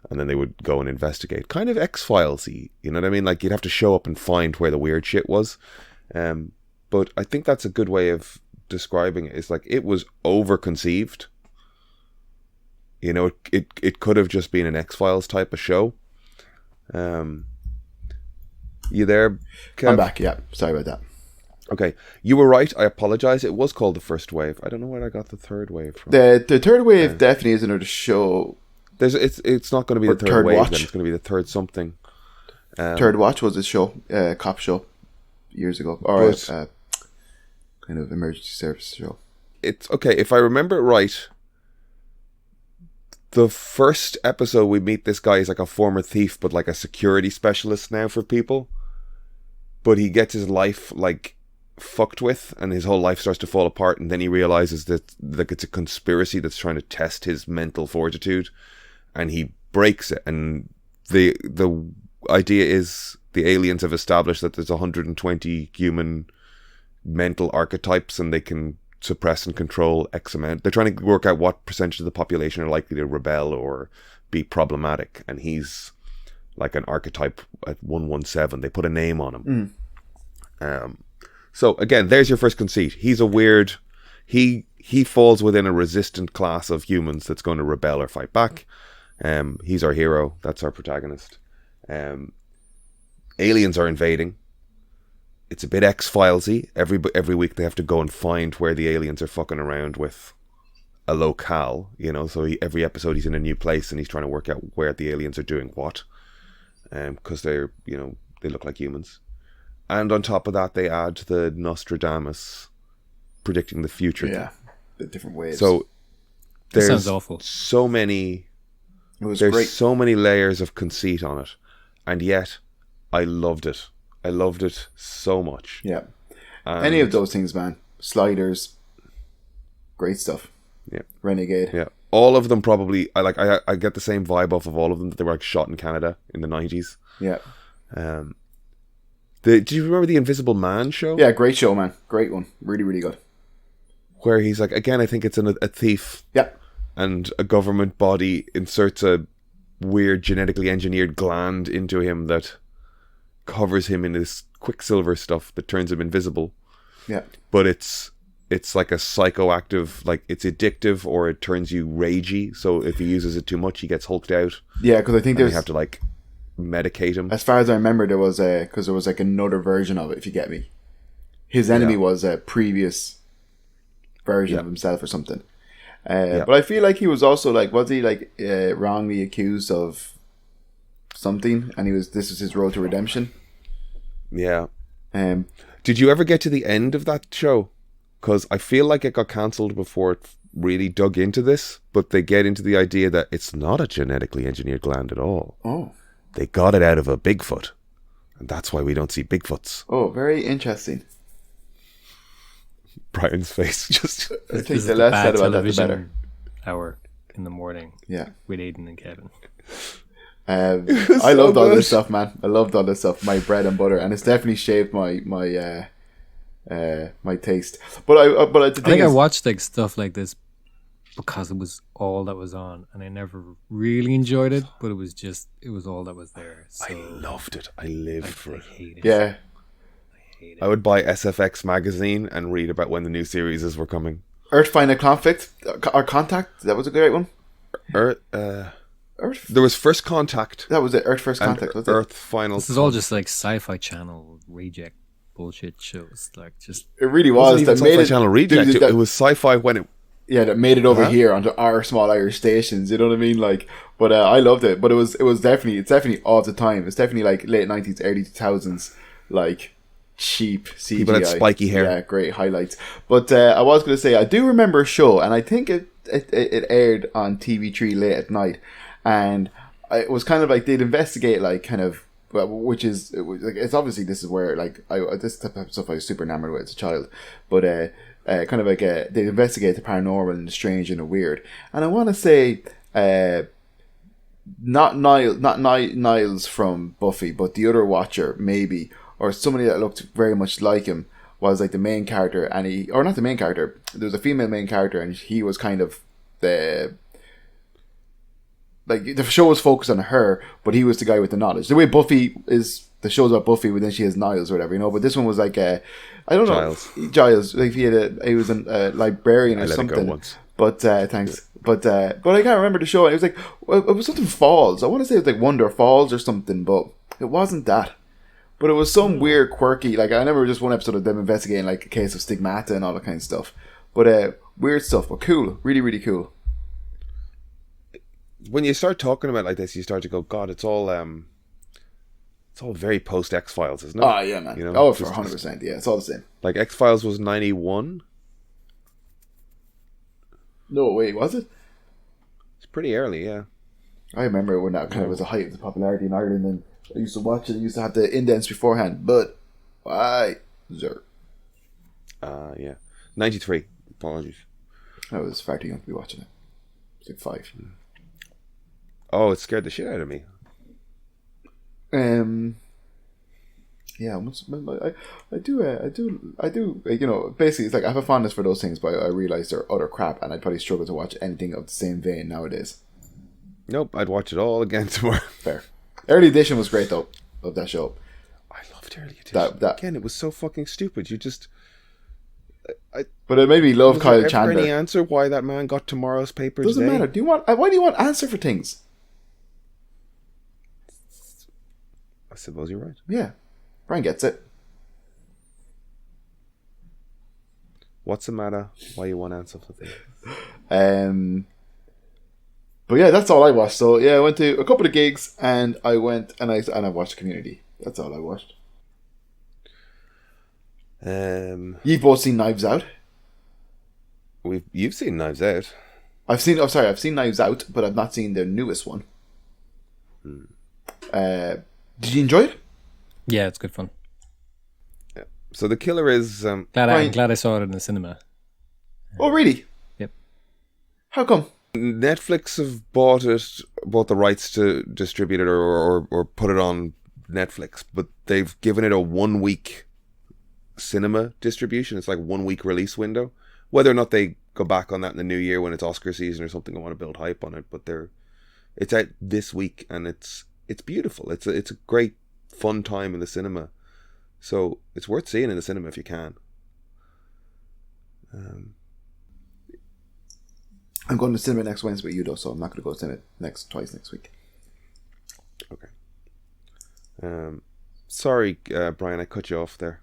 Speaker 1: and then they would go and investigate. Kind of X-Files-y, you know what I mean? Like, you'd have to show up and find where the weird shit was. But I think that's a good way of describing it. It's like, it was overconceived. It could have just been an X-Files type of show. You there, Kev?
Speaker 2: I'm back, yeah. Sorry about that.
Speaker 1: Okay, you were right. I apologize. It was called The First Wave. I don't know where I got the third wave from.
Speaker 2: The third wave definitely is another show.
Speaker 1: It's not going to be the third wave. Then it's going to be the third something.
Speaker 2: Third Watch was a show, cop show, years ago, or kind of emergency service show.
Speaker 1: It's okay if I remember it right. The first episode we meet this guy is like a former thief, but like a security specialist now for people. But he gets his life like fucked with, and his whole life starts to fall apart, and then he realizes that like it's a conspiracy that's trying to test his mental fortitude, and he breaks it. And the idea is the aliens have established that there's 120 human mental archetypes, and they can suppress and control X amount. They're trying to work out what percentage of the population are likely to rebel or be problematic, and he's like an archetype at 117. They put a name on him. So again, there's your first conceit. He's a weird... He falls within a resistant class of humans that's going to rebel or fight back. He's our hero. That's our protagonist. Aliens are invading. It's a bit X-Files-y. Every week they have to go and find where the aliens are fucking around with a locale, so every episode he's in a new place and he's trying to work out where the aliens are doing what. Because they're, they look like humans. And on top of that, they add the Nostradamus predicting the future.
Speaker 2: Yeah, the different ways.
Speaker 1: So there's
Speaker 3: sounds awful.
Speaker 1: So many...
Speaker 2: There's
Speaker 1: great. So many layers of conceit on it. And yet, I loved it. I loved it so much.
Speaker 2: Yeah. Any of those things, man. Sliders. Great stuff.
Speaker 1: Yeah.
Speaker 2: Renegade.
Speaker 1: Yeah. All of them probably... I get the same vibe off of all of them, that they were like shot in Canada in the 90s.
Speaker 2: Yeah.
Speaker 1: Do you remember the Invisible Man show?
Speaker 2: Yeah, great show, man. Great one. Really, really good.
Speaker 1: Where he's like, again, I think it's a thief.
Speaker 2: Yeah.
Speaker 1: And a government body inserts a weird genetically engineered gland into him that covers him in this quicksilver stuff that turns him invisible.
Speaker 2: Yeah.
Speaker 1: But it's like a psychoactive, like it's addictive, or it turns you ragey. So if he uses it too much, he gets hulked out.
Speaker 2: Yeah, because I think
Speaker 1: you have to like medicate him.
Speaker 2: As far as I remember, there was like another version of it, if you get me. his enemy
Speaker 1: Yeah.
Speaker 2: was a previous version
Speaker 1: Yeah.
Speaker 2: of himself or something.
Speaker 1: Yeah.
Speaker 2: But I feel like he was also like, was he like wrongly accused of something, and this was his road to redemption.
Speaker 1: Yeah.
Speaker 2: Um,
Speaker 1: Did you ever get to the end of that show? Because I feel like it got cancelled before it really dug into this, but they get into the idea that it's not a genetically engineered gland at all.
Speaker 2: oh,
Speaker 1: They got it out of a Bigfoot, and that's why we don't see Bigfoots.
Speaker 2: oh, very interesting.
Speaker 1: Brian's face just...
Speaker 2: I think
Speaker 3: This is
Speaker 2: the
Speaker 3: the
Speaker 2: less
Speaker 3: bad
Speaker 2: said about that, the
Speaker 3: television
Speaker 2: better.
Speaker 3: hour in the morning
Speaker 2: Yeah.
Speaker 3: with Aidan and Kevin.
Speaker 2: I
Speaker 1: so
Speaker 2: loved all
Speaker 1: good.
Speaker 2: this stuff, man. I loved all this stuff. My bread and butter, and it's definitely shaped my taste. But
Speaker 3: I
Speaker 2: the thing
Speaker 3: think I
Speaker 2: is,
Speaker 3: watched like stuff like this because it was all that was on, and I never really enjoyed it. But it was all that was there. So
Speaker 1: I loved it. I lived for
Speaker 3: I
Speaker 1: it.
Speaker 3: hate it.
Speaker 2: yeah,
Speaker 3: I hate it.
Speaker 1: I would buy SFX magazine and read about when the new series were coming.
Speaker 2: Earth Final Conflict or Contact. That was a great one.
Speaker 1: Earth,
Speaker 2: Earth.
Speaker 1: there was First Contact
Speaker 2: That was it. Earth First
Speaker 1: and
Speaker 2: Contact. Was it?
Speaker 1: Earth Final.
Speaker 3: This is all just like Sci-Fi Channel reject bullshit shows. Like just
Speaker 2: It really
Speaker 1: It
Speaker 2: was.
Speaker 1: wasn't even
Speaker 2: That made
Speaker 1: Sci-Fi
Speaker 2: it.
Speaker 1: Channel Reject.
Speaker 2: Dude,
Speaker 1: It was sci-fi when it...
Speaker 2: Yeah, that made it over
Speaker 1: Huh?
Speaker 2: here onto our small Irish stations. You know what I mean? Like, but I loved it. But it's definitely of the time. It's definitely like late 90s, early 2000s, like cheap CGI.
Speaker 1: People had spiky hair.
Speaker 2: Yeah, great highlights. But I was going to say I do remember a show, and I think it aired on TV3 late at night, and it was kind of like they'd investigate like kind of. Well, which is like it's obviously this is where like this type of stuff I was super enamored with as a child, but kind of like they investigate the paranormal and the strange and the weird, and I want to say not Niles from Buffy, but the other Watcher maybe, or somebody that looked very much like him was like the main character, and he, or not the main character, there was a female main character, and he was kind of the. Like, the show was focused on her, but he was the guy with the knowledge. The way Buffy is, the show's about Buffy, but then she has Niles or whatever, you know? But this one was like I don't know. Giles. Like, he was a librarian
Speaker 1: I
Speaker 2: or
Speaker 1: let it go
Speaker 2: something.
Speaker 1: once.
Speaker 2: But, thanks. But I can't remember the show. It was like, well, it was something Falls. I want to say it was like Wonder Falls or something, but it wasn't that. But it was some weird, quirky, like, I remember just one episode of them investigating, like, a case of stigmata and all that kind of stuff. But, weird stuff, but cool. Really, really cool.
Speaker 1: When you start talking about it like this, you start to go, God, it's all very post X-Files, isn't it?
Speaker 2: Oh, yeah, man.
Speaker 1: You know,
Speaker 2: oh, for
Speaker 1: just-
Speaker 2: 100%. Yeah, it's all the same.
Speaker 1: Like X-Files was 91.
Speaker 2: No, wait, was it?
Speaker 1: It's pretty early, yeah.
Speaker 2: I remember when that kind of was a height of the popularity in Ireland, and I used to watch it. I used to have the indents beforehand, but why? Sir,
Speaker 1: Yeah. 93. Apologies.
Speaker 2: I was far too young to be watching it. I was like 5.
Speaker 1: Oh, it scared the shit out of me.
Speaker 2: Yeah, I do. You know, basically, it's like I have a fondness for those things, but I realize they're utter crap, and I'd probably struggle to watch anything of the same vein nowadays.
Speaker 1: Nope, I'd watch it all again tomorrow.
Speaker 2: Fair. Early edition was great though of that show.
Speaker 1: I loved Early Edition.
Speaker 2: That
Speaker 1: Again, it was so fucking stupid. You just...
Speaker 2: but it made me love
Speaker 1: Was
Speaker 2: Kyle
Speaker 1: there ever
Speaker 2: Chandler.
Speaker 1: any answer why that man got tomorrow's paper
Speaker 2: Doesn't
Speaker 1: today?
Speaker 2: matter. Why do you want answer for things?
Speaker 1: I suppose you're right.
Speaker 2: Yeah, Brian gets it.
Speaker 1: What's the matter? Why you want answer for things?
Speaker 2: But yeah, that's all I watched. So yeah, I went to a couple of gigs, and I went and I watched Community. That's all I watched. You've both seen Knives Out.
Speaker 1: You've seen Knives Out.
Speaker 2: I've seen Knives Out, but I've not seen their newest one. Did you enjoy it?
Speaker 3: Yeah, it's good fun.
Speaker 1: So the killer is
Speaker 3: I'm
Speaker 2: Brian-
Speaker 3: glad I saw it in the cinema.
Speaker 2: Oh, really?
Speaker 3: Yep.
Speaker 2: How come?
Speaker 1: Netflix have bought the rights to distribute it or put it on Netflix, but they've given it a 1 week cinema distribution. It's like 1 week release window. Whether or not they go back on that in the new year when it's Oscar season or something, I want to build hype on it. But it's out this week, and it's beautiful. It's a great fun time in the cinema, so it's worth seeing in the cinema if you can.
Speaker 2: I'm going to cinema next Wednesday with you, though, so I'm not going to go to cinema twice next week.
Speaker 1: Okay. Sorry, Brian, I cut you off there.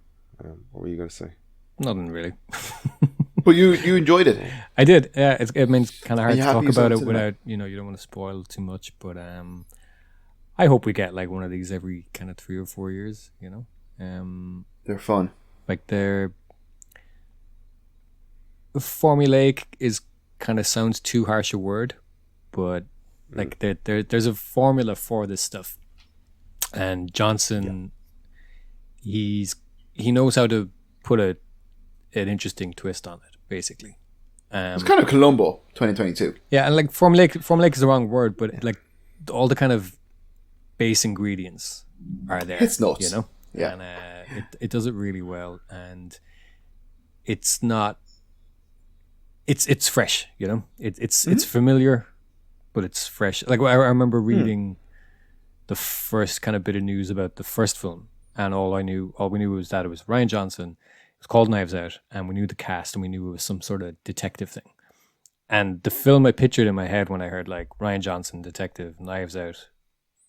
Speaker 1: What were you going to say?
Speaker 3: Nothing really.
Speaker 2: But you enjoyed it.
Speaker 3: I did. Yeah, I mean, it's kind of hard
Speaker 2: you
Speaker 3: to
Speaker 2: happy
Speaker 3: talk
Speaker 2: you saw
Speaker 3: about
Speaker 2: it
Speaker 3: it
Speaker 2: in
Speaker 3: without, you don't want to spoil too much. But I hope we get like one of these every kind of 3 or 4 years.
Speaker 2: They're fun.
Speaker 3: Like they're formulaic is kind of sounds too harsh a word, but like there's a formula for this stuff, and Johnson, he knows how to put an interesting twist on it, basically.
Speaker 2: It's kind of Columbo 2022.
Speaker 3: Yeah, and like formulaic is the wrong word, but like all the kind of base ingredients are there.
Speaker 2: It's nuts. Yeah.
Speaker 3: And it does it really well, and it's not. It's fresh, It's familiar, but it's fresh. Like I remember reading the first kind of bit of news about the first film, and all we knew was that it was Rian Johnson. It was called Knives Out, and we knew the cast, and we knew it was some sort of detective thing. And the film I pictured in my head when I heard like Rian Johnson, detective, Knives Out,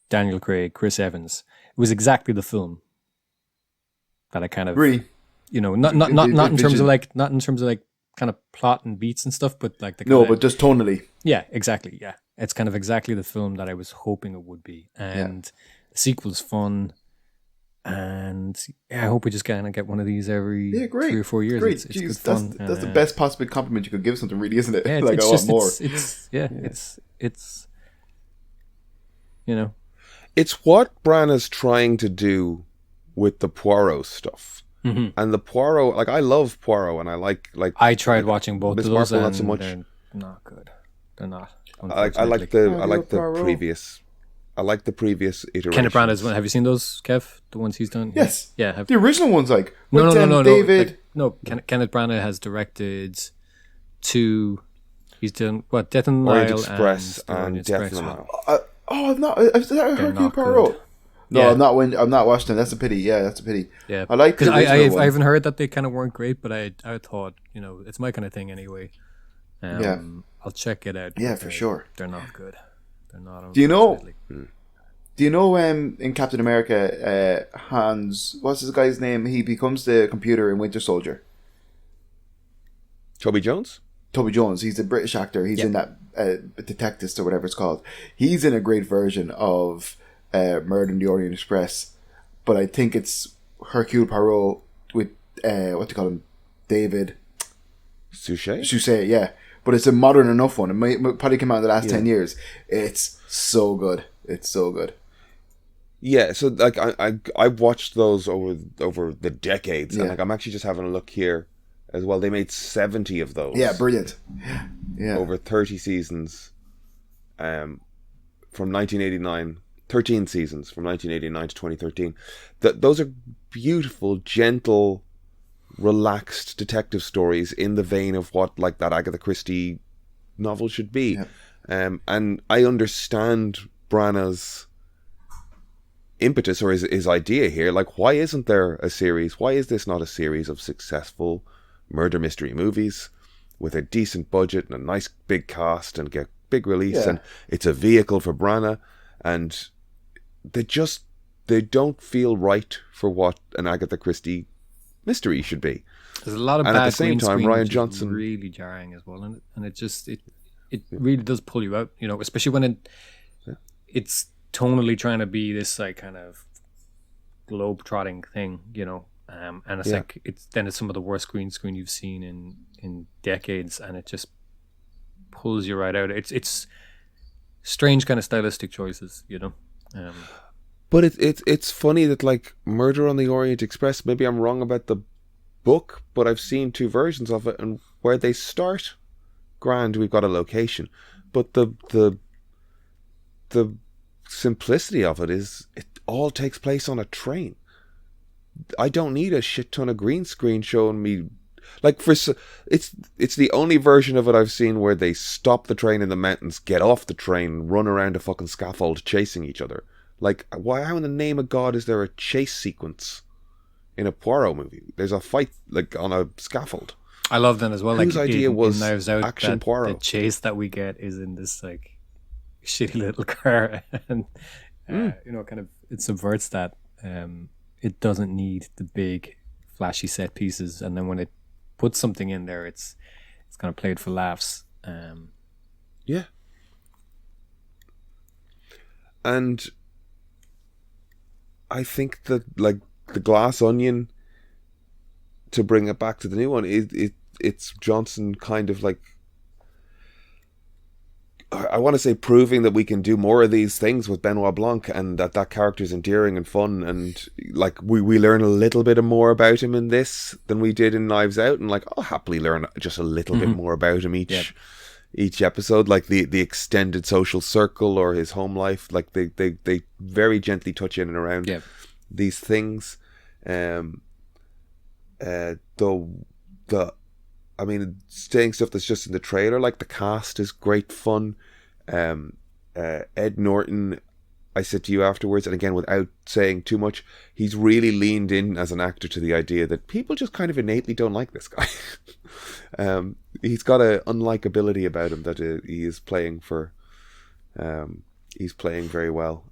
Speaker 3: Daniel Craig, Chris Evans, it was exactly the film that I kind of
Speaker 2: Really?
Speaker 3: not in terms of like kind of plot and beats and stuff, but like
Speaker 2: but just tonally.
Speaker 3: Yeah, exactly. Yeah, it's kind of exactly the film that I was hoping it would be, and the sequel's fun, and I hope we just kind of get one of these every 3 or 4 years.
Speaker 2: Great.
Speaker 3: It's
Speaker 2: Jeez,
Speaker 3: good fun.
Speaker 2: That's the best possible compliment you could give something, really, isn't it?
Speaker 3: Yeah,
Speaker 2: like
Speaker 3: it's
Speaker 2: I want more.
Speaker 3: It's
Speaker 1: It's what Branagh's trying to do with the Poirot stuff.
Speaker 3: Mm-hmm.
Speaker 1: And the Poirot, like I love Poirot, and I like.
Speaker 3: I tried watching both
Speaker 1: Miss
Speaker 3: of those,
Speaker 1: Marple,
Speaker 3: and
Speaker 1: not so much.
Speaker 3: they're not good. They're not.
Speaker 1: I like the
Speaker 2: Poirot.
Speaker 1: previous. I like the previous iteration.
Speaker 3: Kenneth Branagh's one. Have you seen those, Kev? The ones he's done?
Speaker 2: Yes.
Speaker 3: Yeah.
Speaker 2: The original one's like
Speaker 3: No.
Speaker 2: David.
Speaker 3: Kenneth Branagh has directed 2. He's done what? Death on the
Speaker 1: Orient
Speaker 3: Nile
Speaker 1: Express
Speaker 3: and
Speaker 1: and
Speaker 3: Express.
Speaker 1: Death on the Nile.
Speaker 2: I've not. Is that Hercule
Speaker 3: not
Speaker 2: Poirot?
Speaker 3: good.
Speaker 2: No,
Speaker 3: Yeah.
Speaker 2: I'm not watching them. That's a pity. Yeah, that's a pity.
Speaker 3: Yeah,
Speaker 2: I like the
Speaker 3: because
Speaker 2: original one.
Speaker 3: I haven't heard that they kind of weren't great, but I thought it's my kind of thing anyway.
Speaker 2: Yeah.
Speaker 3: I'll check it out.
Speaker 2: Yeah,
Speaker 3: but
Speaker 2: for sure.
Speaker 3: They're not good. They're not.
Speaker 2: Do you know-
Speaker 3: unfortunately.
Speaker 2: Do you know in Captain America, Hans? What's his guy's name? He becomes the computer in Winter Soldier.
Speaker 1: Toby Jones?
Speaker 2: Toby Jones. He's a British actor. He's in that Detectives or whatever it's called. He's in a great version of Murder in the Orient Express, but I think it's Hercule Poirot with what do you call him, David Suchet. Yeah, but it's a modern enough one. It might probably come out in the last 10 years. It's so good. It's so good.
Speaker 1: Yeah, so like I watched those over the decades, and
Speaker 2: Yeah.
Speaker 1: like I'm actually just having a look here as well. They made 70 of those.
Speaker 2: Yeah, brilliant. Yeah.
Speaker 1: Over 30 seasons, from 1989, 13 seasons from 1989 to 2013. Those are beautiful, gentle, relaxed detective stories in the vein of what like that Agatha Christie novel should be.
Speaker 2: Yeah.
Speaker 1: And I understand Branagh's impetus or his idea here. Like, why isn't there a series? Why is this not a series of successful murder mystery movies with a decent budget and a nice big cast and get big release?
Speaker 2: Yeah.
Speaker 1: And it's a vehicle for Branagh, and they don't feel right for what an Agatha Christie mystery should be.
Speaker 3: There's a lot of
Speaker 1: And
Speaker 3: bad
Speaker 1: at the same
Speaker 3: green
Speaker 1: time,
Speaker 3: screen,
Speaker 1: Rian
Speaker 3: which is
Speaker 1: Johnson
Speaker 3: really jarring as well, and it just it really does pull you out, especially when it's tonally trying to be this like kind of globe trotting thing, and it's like it's some of the worst green screen you've seen in decades, and it just pulls you right out. It's strange kind of stylistic choices,
Speaker 1: But it's funny that like Murder on the Orient Express, maybe I'm wrong about the book, but I've seen 2 versions of it, and where they start, grand, we've got a location, but the simplicity of it is it all takes place on a train. I don't need a shit ton of green screen showing me. Like it's the only version of it I've seen where they stop the train in the mountains, get off the train, run around a fucking scaffold chasing each other. Like, how in the name of God is there a chase sequence in a Poirot movie? There's a fight like on a scaffold.
Speaker 3: I love that as well.
Speaker 1: Whose
Speaker 3: like
Speaker 1: idea was
Speaker 3: in Knives Out,
Speaker 1: action Poirot?
Speaker 3: The chase that we get is in this like shitty little car, and kind of it subverts that. It doesn't need the big flashy set pieces, and then when it puts something in there, it's kind of played for laughs.
Speaker 1: Yeah. And I think that, like, the Glass Onion, to bring it back to the new one, it's Johnson kind of like, I want to say, proving that we can do more of these things with Benoit Blanc, and that character's endearing and fun, and like we learn a little bit more about him in this than we did in Knives Out, and like I'll happily learn just a little bit more about him each episode, like the extended social circle or his home life. Like they very gently touch in and around these things. I mean, saying stuff that's just in the trailer, like the cast is great fun. Ed Norton, I said to you afterwards, and again without saying too much, he's really leaned in as an actor to the idea that people just kind of innately don't like this guy. He's got an unlikability about him that he is playing for. He's playing very well.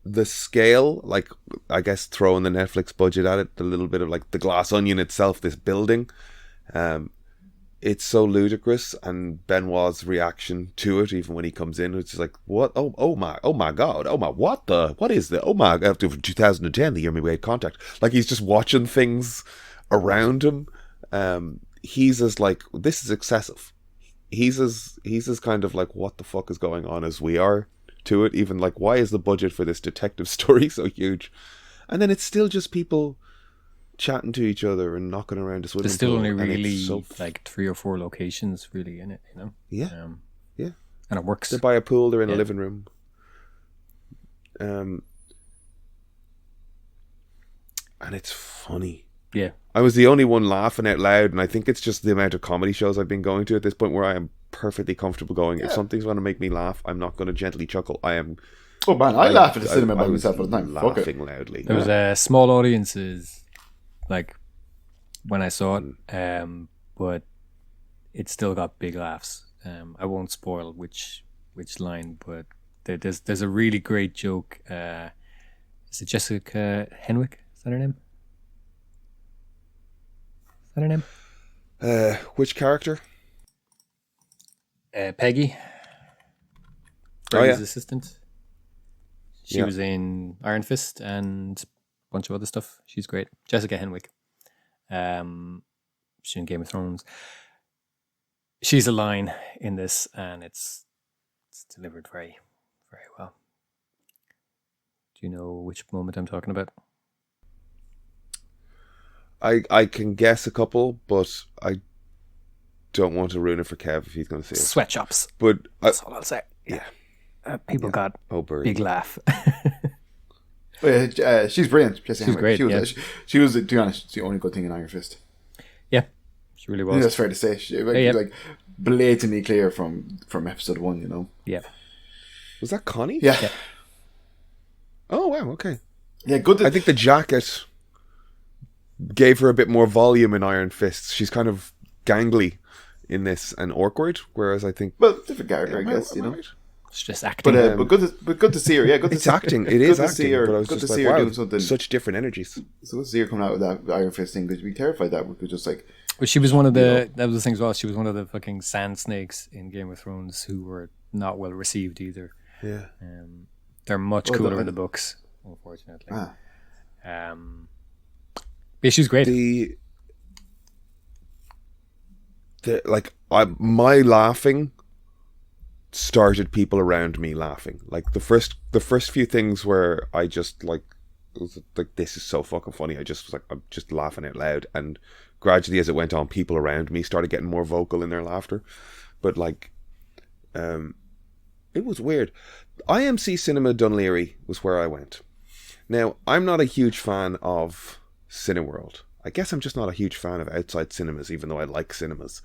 Speaker 1: The scale, like, I guess throwing the Netflix budget at it, a little bit of like the Glass Onion itself, this building, it's so ludicrous, and Benoit's reaction to it, even when he comes in, it's just like, what? Oh my God, what is the, after 2010, the year we made contact, like he's just watching things around him. He's as like, this is excessive. He's as kind of like, what the fuck is going on as we are to it, even like, why is the budget for this detective story so huge? And then it's still just people chatting to each other and knocking around a swimming
Speaker 3: There's still
Speaker 1: pool,
Speaker 3: only
Speaker 1: and
Speaker 3: really
Speaker 1: it's
Speaker 3: like 3 or 4 locations really in it, you know.
Speaker 1: Yeah.
Speaker 3: And it works.
Speaker 1: They're by a pool, they're in a living room. And it's funny.
Speaker 3: Yeah.
Speaker 1: I was the only one laughing out loud, and I think it's just the amount of comedy shows I've been going to at this point where I am perfectly comfortable going, if something's going to make me laugh, I'm not going to gently chuckle. I am.
Speaker 2: Oh man, I laugh at the cinema by myself all the time.
Speaker 1: Laughing loudly.
Speaker 3: There was small audiences, like when I saw it, but it still got big laughs. I won't spoil which line, but there's a really great joke. Is it Jessica Henwick? Is that her name?
Speaker 1: Which character?
Speaker 3: Peggy. Brady's assistant. She was in Iron Fist and a bunch of other stuff. She's great. Jessica Henwick. She's in Game of Thrones. She's a line in this, and it's delivered very, very well. Do you know which moment I'm talking about?
Speaker 1: I can guess a couple, but I don't want to ruin it for Kev if he's going to see it.
Speaker 3: Sweatshops.
Speaker 1: But
Speaker 3: that's all I'll say.
Speaker 1: Yeah.
Speaker 3: People got big laugh.
Speaker 2: She's brilliant.
Speaker 3: She's great.
Speaker 2: She was, to be honest, the only good thing in Iron Fist.
Speaker 3: Yeah, she really was.
Speaker 2: I think that's fair to say. She, like blatantly clear from episode 1, you know.
Speaker 3: Yeah.
Speaker 1: Was that Connie?
Speaker 2: Yeah.
Speaker 1: Oh wow. Okay.
Speaker 2: Yeah. Good.
Speaker 1: I think the jacket gave her a bit more volume in Iron Fist. She's kind of gangly in this and awkward, whereas I think
Speaker 2: different character, I guess, you know.
Speaker 1: Right?
Speaker 3: It's just acting.
Speaker 2: But good to see her. Yeah, good to
Speaker 1: it's
Speaker 2: see
Speaker 1: acting. It is
Speaker 2: good
Speaker 1: acting.
Speaker 2: To see her,
Speaker 1: but I was
Speaker 2: good
Speaker 1: just
Speaker 2: to
Speaker 1: like,
Speaker 2: see her
Speaker 1: wow,
Speaker 2: doing something.
Speaker 1: Such different energies.
Speaker 2: So good to see her coming out with that Iron Fist thing. Because you'd be terrified that we could just like.
Speaker 3: But she was one of the. That was the thing as well. She was one of the fucking sand snakes in Game of Thrones who were not well received either.
Speaker 1: Yeah.
Speaker 3: They're much cooler in the books, unfortunately. But she's great.
Speaker 1: My laughing started people around me laughing. Like the first few things where I just like was like, this is so fucking funny. I just was like, I'm just laughing out loud, and gradually as it went on, people around me started getting more vocal in their laughter. But like, it was weird. IMC Cinema Dunleary was where I went. Now, I'm not a huge fan of Cineworld. I guess I'm just not a huge fan of outside cinemas, even though I like cinemas.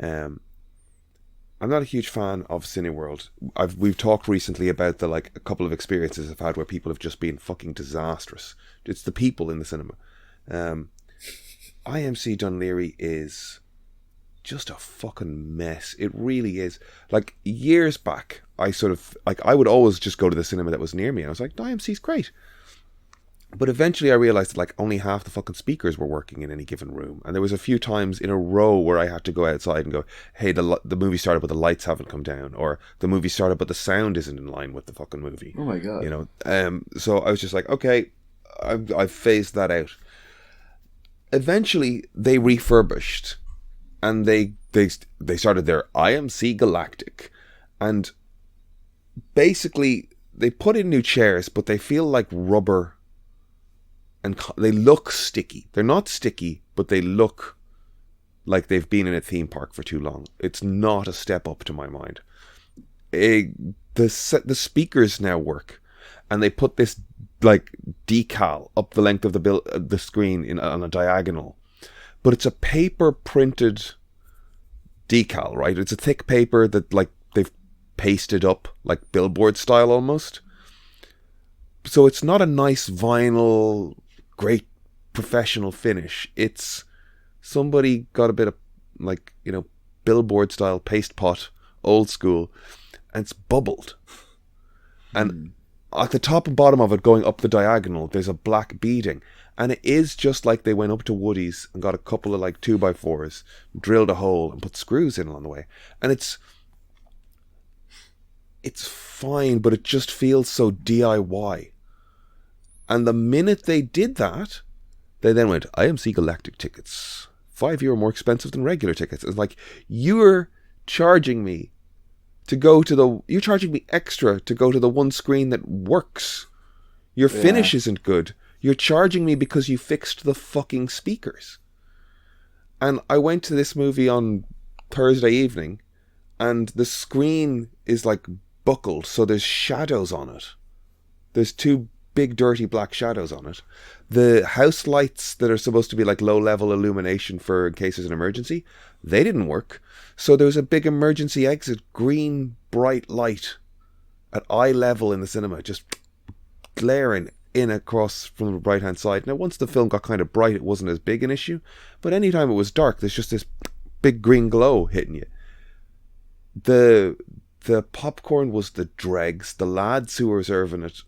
Speaker 1: I'm not a huge fan of Cineworld. We've talked recently about a couple of experiences I've had where people have just been fucking disastrous. It's the people in the cinema. IMC Dunleary is just a fucking mess. It really is. Like, years back, I would always just go to the cinema that was near me. And I was like, IMC's great. But eventually I realized that like only half the fucking speakers were working in any given room. And there was a few times in a row where I had to go outside and go, hey, the movie started but the lights haven't come down. Or the movie started but the sound isn't in line with the fucking movie.
Speaker 2: Oh my God.
Speaker 1: You know, so I was just like, okay, I've phased that out. Eventually they refurbished and they started their IMC Galactic. And basically they put in new chairs, but they feel like rubber. And they look sticky. They're not sticky, but they look like they've been in a theme park for too long. It's not a step up to my mind. The speakers now work, and they put this like decal up the length of the screen on a diagonal, but it's a paper printed decal, right? It's a thick paper that like they've pasted up like billboard style almost. So it's not a nice vinyl, great professional finish. It's somebody got a bit of like, you know, billboard style paste pot, old school, and it's bubbled. And at the top and bottom of it, going up the diagonal, there's a black beading. And it is just like they went up to Woody's and got a couple of like 2x4s, drilled a hole and put screws in along the way. And it's fine, but it just feels so DIY. And the minute they did that, they then went, IMC Galactic tickets, €5 more expensive than regular tickets. It's like, you're charging me extra to go to the one screen that works. Your finish isn't good. You're charging me because you fixed the fucking speakers. And I went to this movie on Thursday evening, and the screen is like buckled, so there's shadows on it. There's two big dirty black shadows on it. The house lights that are supposed to be like low level illumination for in case there's an emergency, they didn't work. So there was a big emergency exit green bright light at eye level in the cinema, just glaring in across from the right hand side. Now once the film got kind of bright, it wasn't as big an issue, but anytime it was dark, there's just this big green glow hitting you. The popcorn was the dregs. The lads who were serving it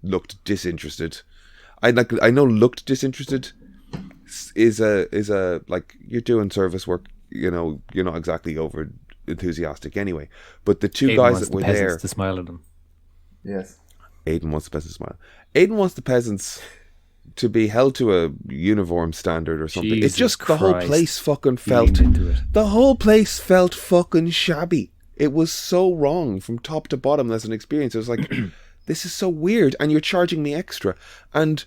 Speaker 1: looked disinterested. I know looked disinterested is a like, you're doing service work, you know, you're not exactly over enthusiastic anyway. But the two guys that were there
Speaker 3: to smile at them.
Speaker 2: Yes.
Speaker 1: Aidan wants the peasants to smile. Aidan wants the peasants to be held to a uniform standard or something.
Speaker 3: Jesus
Speaker 1: it's just
Speaker 3: Christ.
Speaker 1: The whole place fucking felt the whole place felt fucking shabby. It was so wrong from top to bottom as an experience. It was like this is so weird, and you're charging me extra. And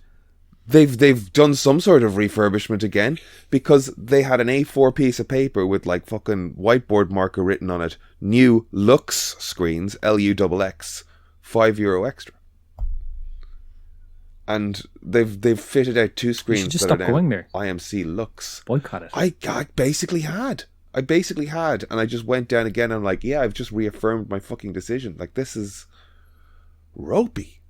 Speaker 1: they've done some sort of refurbishment again, because they had an A4 piece of paper with like fucking whiteboard marker written on it. New Lux screens, LUXX, €5 extra. And they've fitted out two screens. You should
Speaker 3: just stop going there.
Speaker 1: IMC Lux.
Speaker 3: Boycott it.
Speaker 1: I basically had, and I just went down again. And I'm like, yeah, I've just reaffirmed my fucking decision. Like, this is ropey.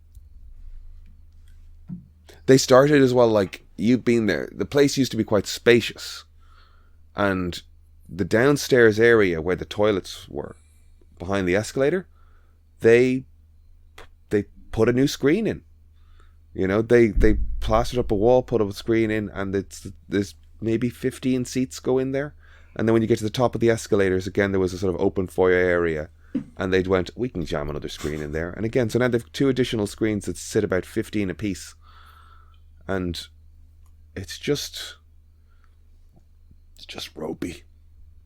Speaker 1: They started as well, like, you've been there. The place used to be quite spacious, and the downstairs area where the toilets were, behind the escalator, they put a new screen in. You know, they plastered up a wall, put up a screen in, and there's maybe 15 seats go in there. And then when you get to the top of the escalators, again, there was a sort of open foyer area, and they'd went, we can jam another screen in there. And again, so now they've two additional screens that sit about 15 apiece. And it's just ropey.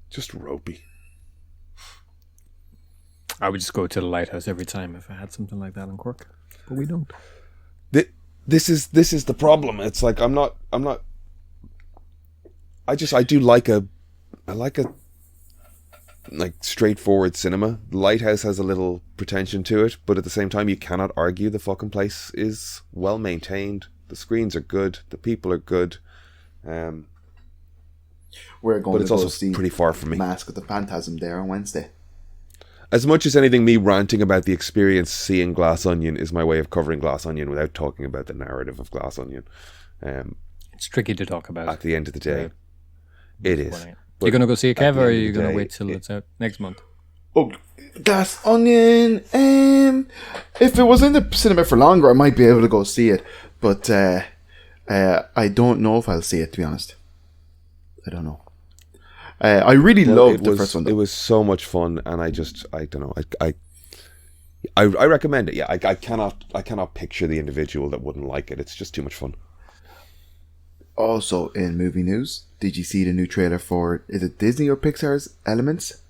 Speaker 1: Just ropey.
Speaker 3: I would just go to the Lighthouse every time if I had something like that in Cork, but we don't.
Speaker 1: This is the problem. It's like I do like a like straightforward cinema. The Lighthouse has a little pretension to it, but at the same time, you cannot argue the fucking place is well maintained. The screens are good. The people are good.
Speaker 2: We're going
Speaker 1: but it's
Speaker 2: to
Speaker 1: also
Speaker 2: see
Speaker 1: pretty far from me.
Speaker 2: Mask of the Phantasm there on Wednesday.
Speaker 1: As much as anything, me ranting about the experience seeing Glass Onion is my way of covering Glass Onion without talking about the narrative of Glass Onion.
Speaker 3: It's tricky to talk about.
Speaker 1: At the end of the day, it is.
Speaker 3: You're gonna go see it,
Speaker 1: at
Speaker 3: Kev,
Speaker 1: the
Speaker 3: or are
Speaker 1: end of
Speaker 3: you
Speaker 1: the
Speaker 3: gonna
Speaker 1: day,
Speaker 3: wait till it's out next month?
Speaker 2: Oh, Glass Onion. If it was in the cinema for longer, I might be able to go see it. But I don't know if I'll see it, to be honest. I don't know. I really loved the first one, though.
Speaker 1: It was so much fun, and I don't know. I recommend it. Yeah, I cannot picture the individual that wouldn't like it. It's just too much fun.
Speaker 2: Also, in movie news, did you see the new trailer for, is it Disney or Pixar's Elements?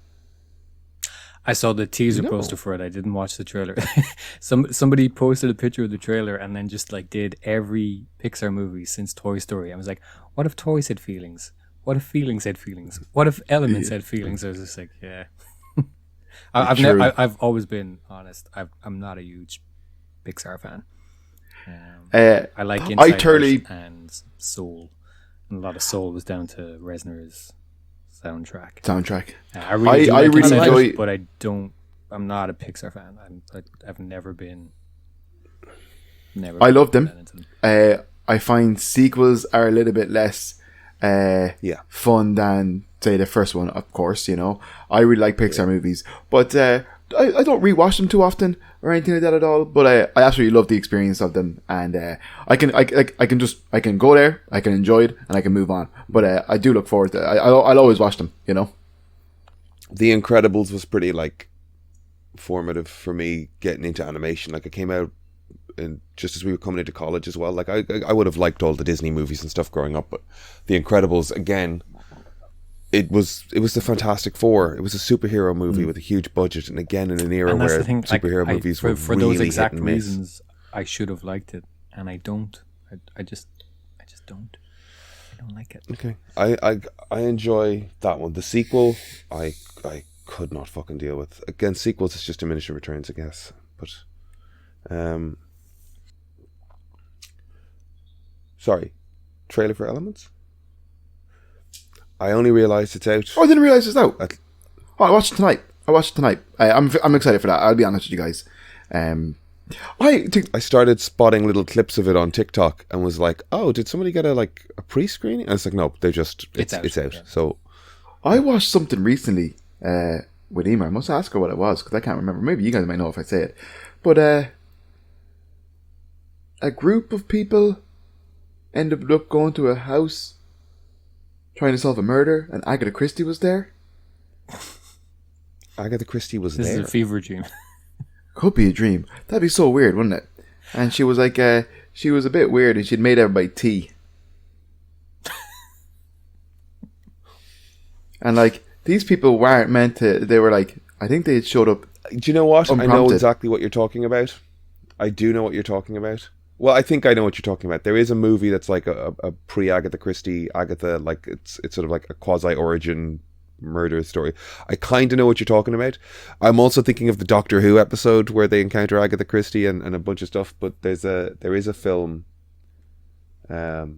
Speaker 3: I saw the teaser poster for it. I didn't watch the trailer. Somebody posted a picture of the trailer and then just like did every Pixar movie since Toy Story. I was like, what if Toys had feelings? What if Feelings had feelings? What if Elements had feelings? I was just like, yeah. I've always been honest. I'm not a huge Pixar fan. I like Inside Out and Soul. And a lot of Soul was down to Reznor's soundtrack. I really enjoy it, but I'm not a Pixar fan. I've never been.
Speaker 2: I love them. I find sequels are a little bit less fun than, say, the first one, of course, you know. I really like Pixar movies, but I don't rewatch them too often or anything like that at all, but I absolutely love the experience of them, and I can go there, I can enjoy it, and I can move on, but I do look forward to it. I'll always watch them, you know.
Speaker 1: The Incredibles was pretty like formative for me getting into animation. Like, it came out just as we were coming into college as well. Like, I would have liked all the Disney movies and stuff growing up, but The Incredibles, again, it was the Fantastic Four. It was a superhero movie with a huge budget, and again in an era where superhero movies were for really those exact reasons.
Speaker 3: I should have liked it, and I don't. I just don't. I don't like it.
Speaker 1: Okay, I enjoy that one. The sequel, I could not fucking deal with. Again, sequels is just diminishing returns, I guess. But, sorry, trailer for Elements. I only realised it's out.
Speaker 2: Oh, I didn't realise it's out. I watched it tonight. I'm excited for that. I'll be honest with you guys.
Speaker 1: I started spotting little clips of it on TikTok and was like, "Oh, did somebody get a pre-screening?" And it's like, "No, it's out." Yeah. So,
Speaker 2: I watched something recently with Emer. I must ask her what it was because I can't remember. Maybe you guys might know if I say it. But a group of people ended up going to a house trying to solve a murder, and Agatha Christie was there.
Speaker 1: Agatha Christie was there.
Speaker 3: This is a fever dream.
Speaker 2: Could be a dream. That'd be so weird, wouldn't it? And she was like, she was a bit weird, and she'd made everybody tea. And like, these people weren't meant to. They were like, I think they had showed up.
Speaker 1: Do you know what?
Speaker 2: Unprompted.
Speaker 1: I know exactly what you're talking about. I do know what you're talking about. Well, I think I know what you're talking about. There is a movie that's like a pre-Agatha Christie, Agatha, like it's sort of like a quasi-origin murder story. I kind of know what you're talking about. I'm also thinking of the Doctor Who episode where they encounter Agatha Christie and a bunch of stuff. But there is a film. I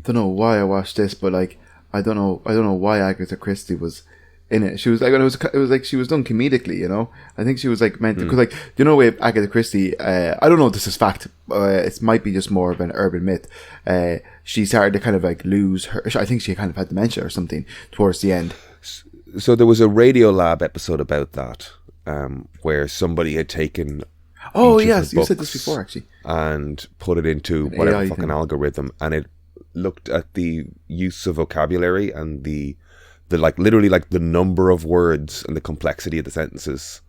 Speaker 2: don't know why I watched this, but like I don't know why Agatha Christie was in it. She was like, it was like she was done comedically, you know. I think she was like meant to, because like, you know, with Agatha Christie, I don't know if this is fact. It might be just more of an urban myth. She started to kind of like lose her. I think she kind of had dementia or something towards the end.
Speaker 1: So there was a Radiolab episode about that, where somebody had taken.
Speaker 2: Oh yes, you said this before actually.
Speaker 1: And put it into whatever fucking algorithm, and it looked at the use of vocabulary and the like literally like the number of words and the complexity of the sentences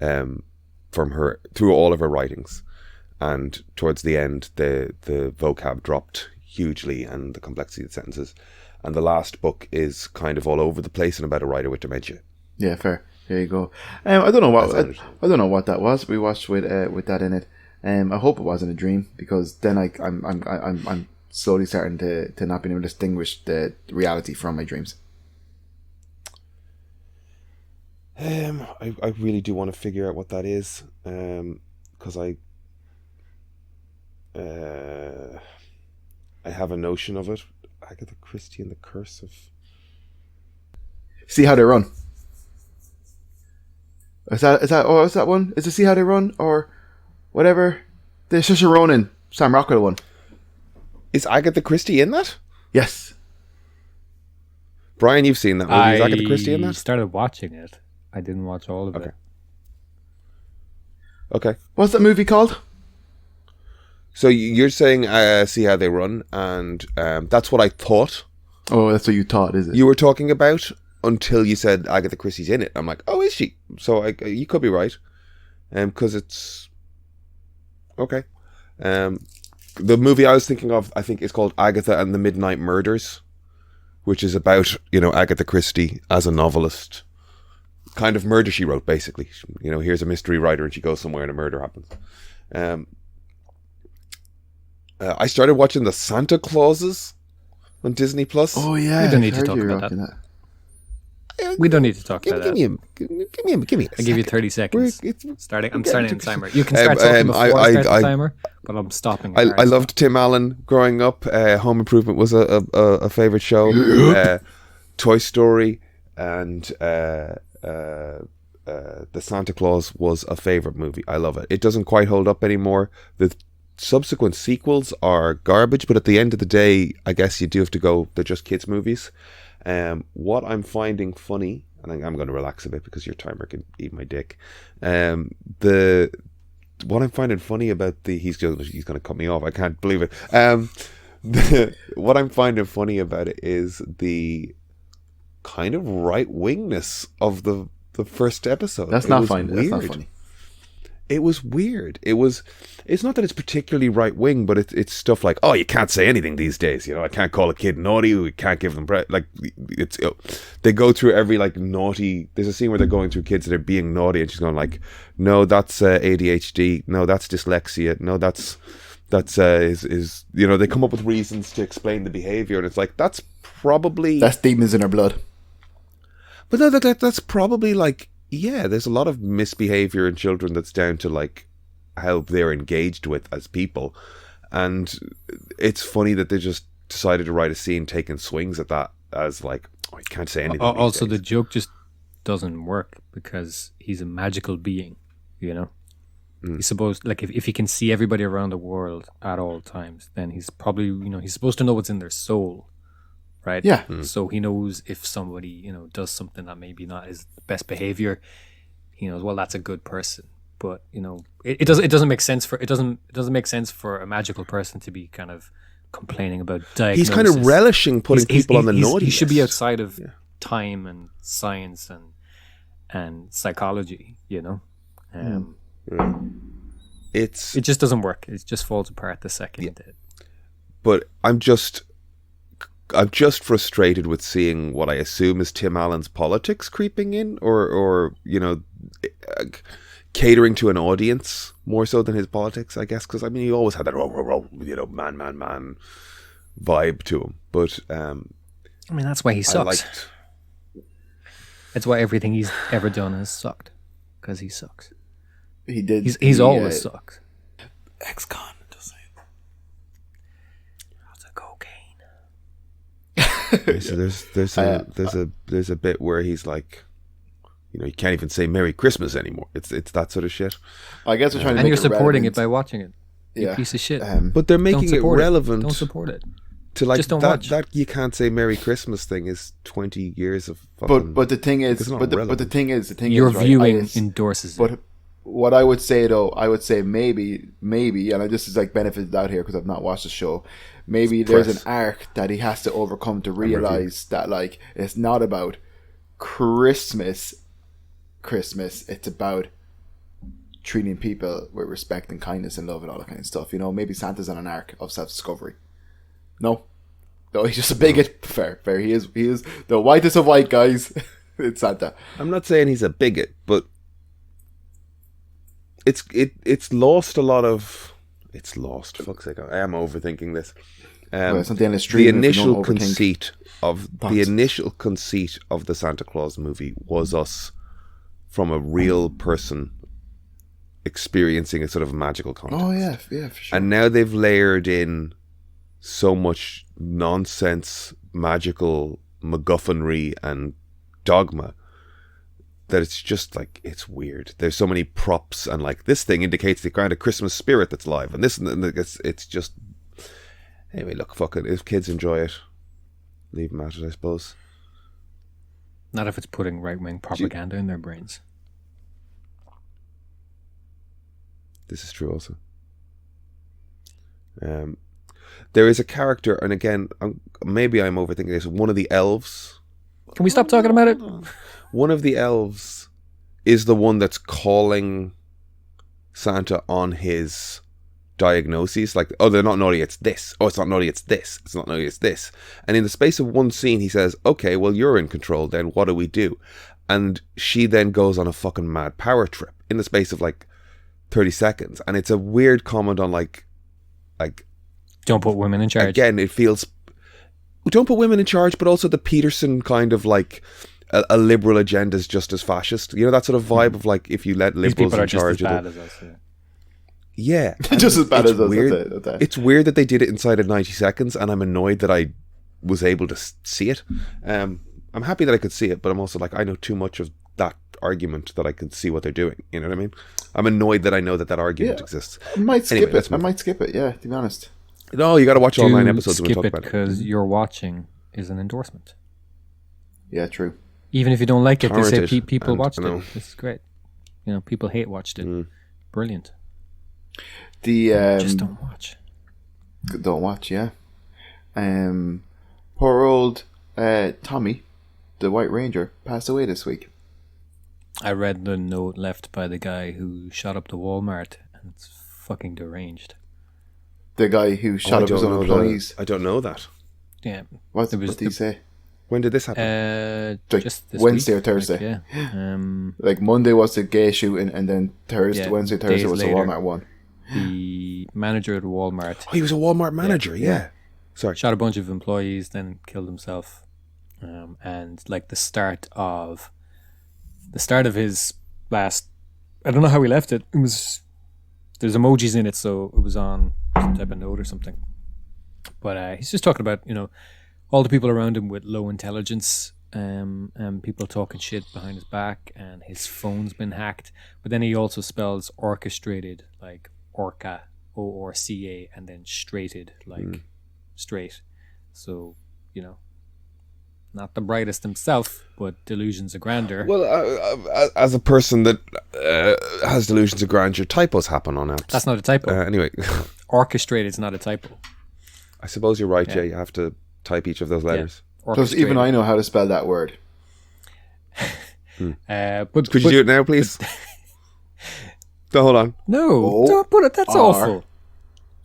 Speaker 1: from her through all of her writings, and towards the end the vocab dropped hugely and the complexity of the sentences, and the last book is kind of all over the place and about a writer with dementia.
Speaker 2: Yeah, fair. There you go. I don't know what that was. We watched with that in it. I hope it wasn't a dream, because then I'm slowly starting to not being able to distinguish the reality from my dreams.
Speaker 1: I really do want to figure out what that is, because I have a notion of it. Agatha Christie and the Curse of...
Speaker 2: See How They Run. Is that one? Is it See How They Run or whatever? The Saoirse Ronan, Sam Rockwell one.
Speaker 1: Is Agatha Christie in that?
Speaker 2: Yes.
Speaker 1: Brian, you've seen that movie. Is Agatha Christie in
Speaker 3: I
Speaker 1: that?
Speaker 3: started watching it. I didn't watch all of it.
Speaker 1: Okay.
Speaker 2: What's that movie called?
Speaker 1: So you're saying See How They Run, and that's what I thought
Speaker 2: Oh, that's what you thought, is it?
Speaker 1: you were talking about until you said Agatha Christie's in it. I'm like, oh, is she? So you could be right, because it's okay. The movie I was thinking of, I think, is called Agatha and the Midnight Murders, which is about Agatha Christie as a novelist, kind of Murder She Wrote, basically. Here's a mystery writer and she goes somewhere and a murder happens. I started watching the Santa Clauses on Disney Plus.
Speaker 2: Oh yeah,
Speaker 3: We don't need to
Speaker 2: I heard
Speaker 3: talk
Speaker 2: you were
Speaker 3: about
Speaker 2: watching
Speaker 3: that. We don't need to talk about that.
Speaker 1: Give me.
Speaker 3: I give you 30 seconds. I'm starting the timer. You can
Speaker 1: Um,
Speaker 3: start talking before I start the
Speaker 1: I-
Speaker 3: timer, but I'm stopping.
Speaker 1: I loved Tim Allen growing up. Home Improvement was a favorite show. Toy Story and the Santa Claus was a favorite movie. I love it. It doesn't quite hold up anymore. The subsequent sequels are garbage, but at the end of the day, I guess you do have to go. They're just kids' movies. What I'm finding funny, and I'm going to relax a bit because your timer can eat my dick. What I'm finding funny about he's going to cut me off. I can't believe it. What I'm finding funny about it is the kind of right wingness of the first episode.
Speaker 2: That's not funny. That's not funny.
Speaker 1: It was weird. It's not that it's particularly right wing, but it's stuff like, oh, you can't say anything these days. I can't call a kid naughty. We can't give them they go through every naughty. There's a scene where they're going through kids that are being naughty, and she's going like, no, that's ADHD. No, that's dyslexia. No, that's is they come up with reasons to explain the behavior, and it's like that's
Speaker 2: demons in her blood.
Speaker 1: But no, that's probably there's a lot of misbehavior in children that's down to how they're engaged with as people, and it's funny that they just decided to write a scene taking swings at that as oh, you can't say anything.
Speaker 3: Also, the joke just doesn't work because he's a magical being. He's supposed if he can see everybody around the world at all times, then he's probably he's supposed to know what's in their soul. Right.
Speaker 2: Yeah.
Speaker 3: So he knows if somebody does something that maybe not his best behavior. He knows, well, that's a good person. But it doesn't make sense for it doesn't make sense for a magical person to be kind of complaining about diagnosis.
Speaker 1: He's kind of relishing putting people on the naughty.
Speaker 3: He should be outside of time and science and psychology. It just doesn't work. It just falls apart the second.
Speaker 1: But I'm just frustrated with seeing what I assume is Tim Allen's politics creeping in, or catering to an audience more so than his politics, I guess. Because he always had that man vibe to him. But
Speaker 3: that's why he sucks. That's why everything he's ever done has sucked, because he sucks.
Speaker 2: He did.
Speaker 3: He's always sucked.
Speaker 2: Ex-con.
Speaker 1: So there's a bit where he's like, you can't even say Merry Christmas anymore. It's that sort of shit.
Speaker 2: I guess we're trying to
Speaker 3: and
Speaker 2: make
Speaker 3: you're
Speaker 2: it
Speaker 3: supporting
Speaker 2: relevant.
Speaker 3: it by watching it. You piece of shit.
Speaker 1: But they're making it relevant.
Speaker 3: Don't support it.
Speaker 1: To
Speaker 3: Just don't watch.
Speaker 1: That you can't say Merry Christmas thing is 20 years of fucking.
Speaker 2: But the thing is, the thing is,
Speaker 3: your
Speaker 2: right,
Speaker 3: viewing endorses
Speaker 2: but
Speaker 3: it.
Speaker 2: What I would say though, I would say maybe, and this is benefits out here because I've not watched the show. Maybe there's an arc that he has to overcome to realize that it's not about Christmas. It's about treating people with respect and kindness and love and all that kind of stuff. Maybe Santa's on an arc of self-discovery. No, he's just a bigot. Fair. He is the whitest of white guys. It's Santa.
Speaker 1: I'm not saying he's a bigot, but it's lost a lot of. It's lost. Fuck's sake! I am overthinking this. The initial conceit of the Santa Claus movie was us from a real person experiencing a sort of magical context.
Speaker 2: Oh yeah, for sure.
Speaker 1: And now they've layered in so much nonsense, magical MacGuffinry and dogma that it's just it's weird. There's so many props and this thing indicates the kind of Christmas spirit that's live, and this and it's just. Anyway, look, fuck it. If kids enjoy it, leave them at it, I suppose.
Speaker 3: Not if it's putting right-wing propaganda in their brains.
Speaker 1: This is true also. There is a character, and again, maybe I'm overthinking this. One of the elves.
Speaker 3: Can we stop talking about it?
Speaker 1: One of the elves is the one that's calling Santa on his diagnoses. Like, oh, they're not naughty, it's this. Oh, it's not naughty, it's this. It's not naughty, it's this. And in the space of one scene, he says, okay, well, you're in control then. What do we do? And she then goes on a fucking mad power trip in the space of like 30 seconds. And it's a weird comment on like
Speaker 3: don't put women in charge.
Speaker 1: Again, it feels, don't put women in charge, but also the Peterson kind of like a liberal agenda is just as fascist. You know, that sort of vibe of like, if you let liberals in charge.
Speaker 3: These people are just as bad as us.
Speaker 1: Yeah.
Speaker 2: Just as bad as us.
Speaker 1: Weird. It's weird that they did it inside of 90 seconds, and I'm annoyed that I was able to see it. I'm happy that I could see it, but I'm also like, I know too much of that argument that I can see what they're doing. You know what I mean? I'm annoyed that I know that argument exists.
Speaker 2: I might skip it. I might skip it, yeah, to be honest.
Speaker 1: No, you got to watch all 9 episodes and we'll talk about it.
Speaker 3: Because your watching is an endorsement.
Speaker 2: Yeah, true.
Speaker 3: Even if you don't like it, they say
Speaker 1: Talented,
Speaker 3: people watched
Speaker 1: you know.
Speaker 3: it. This is great. You know, people hate watched it. Brilliant.
Speaker 2: Just
Speaker 3: don't watch.
Speaker 2: Don't watch, yeah. Poor old Tommy, the White Ranger, passed away this week.
Speaker 3: I read the note left by the guy who shot up the Walmart, and it's fucking deranged.
Speaker 2: The guy who shot up his own employees.
Speaker 1: I don't know that.
Speaker 3: Yeah.
Speaker 2: What did he say?
Speaker 1: When did this happen?
Speaker 2: Like
Speaker 3: just this
Speaker 2: Wednesday
Speaker 3: week.
Speaker 2: or Thursday.
Speaker 3: Like, yeah.
Speaker 2: Like Monday was the gay shooting, and then Wednesday, Thursday
Speaker 3: days
Speaker 2: was the
Speaker 3: later,
Speaker 2: Walmart one.
Speaker 3: The manager of the Walmart.
Speaker 1: Oh, he was a Walmart manager, yeah. Sorry.
Speaker 3: Shot a bunch of employees, then killed himself. And like the start of his last, I don't know how he left it. It was, there's emojis in it, so it was on some type of note or something. But he's just talking about, you know, all the people around him with low intelligence, and people talking shit behind his back, and his phone's been hacked. But then he also spells orchestrated, like orca, ORCA, and then straighted, like straight. So, you know, not the brightest himself, but delusions of grandeur.
Speaker 1: Well, as a person that has delusions of grandeur, typos happen on apps.
Speaker 3: That's not a typo.
Speaker 1: Anyway.
Speaker 3: Orchestrated is not a typo.
Speaker 1: I suppose you're right, yeah. You have to type each of those letters.
Speaker 2: Because even I know how to spell that word.
Speaker 3: But
Speaker 1: could you do it now, please? No, hold on.
Speaker 3: No, don't put it. That's awful.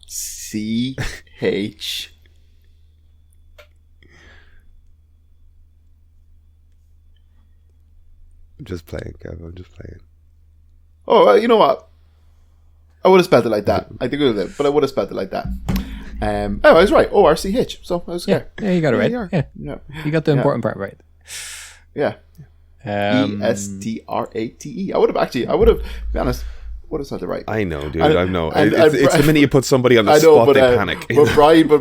Speaker 2: CH.
Speaker 1: I'm just playing, Kev. I'm just playing.
Speaker 2: Oh, you know what? I would have spelled it like that. I think it was it, but I would have spelled it like that. Oh, I was right. ORCH. So I was scared.
Speaker 3: Yeah, you got it right.
Speaker 2: Yeah.
Speaker 3: You got the important part right.
Speaker 2: Yeah. ESTRATE. I would have, to be honest, would have said it right.
Speaker 1: I know, dude. I know. It's the minute you put somebody on the spot, they panic.
Speaker 2: But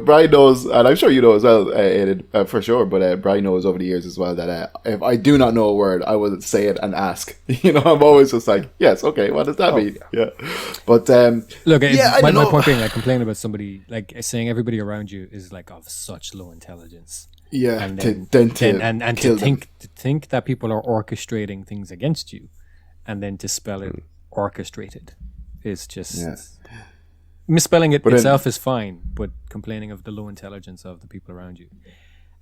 Speaker 2: Brian knows, and I'm sure you know as well, Aidan, for sure. But Brian knows over the years as well that if I do not know a word, I will say it and ask. You know, I'm always just like, yes, okay, what does that mean? Yeah. But
Speaker 3: look, my point being, like, complaining about somebody, like saying everybody around you is like of such low intelligence.
Speaker 2: Yeah,
Speaker 3: and
Speaker 2: to
Speaker 3: think that people are orchestrating things against you, and then to spell it orchestrated is just misspelling it itself is fine, but complaining of the low intelligence of the people around you,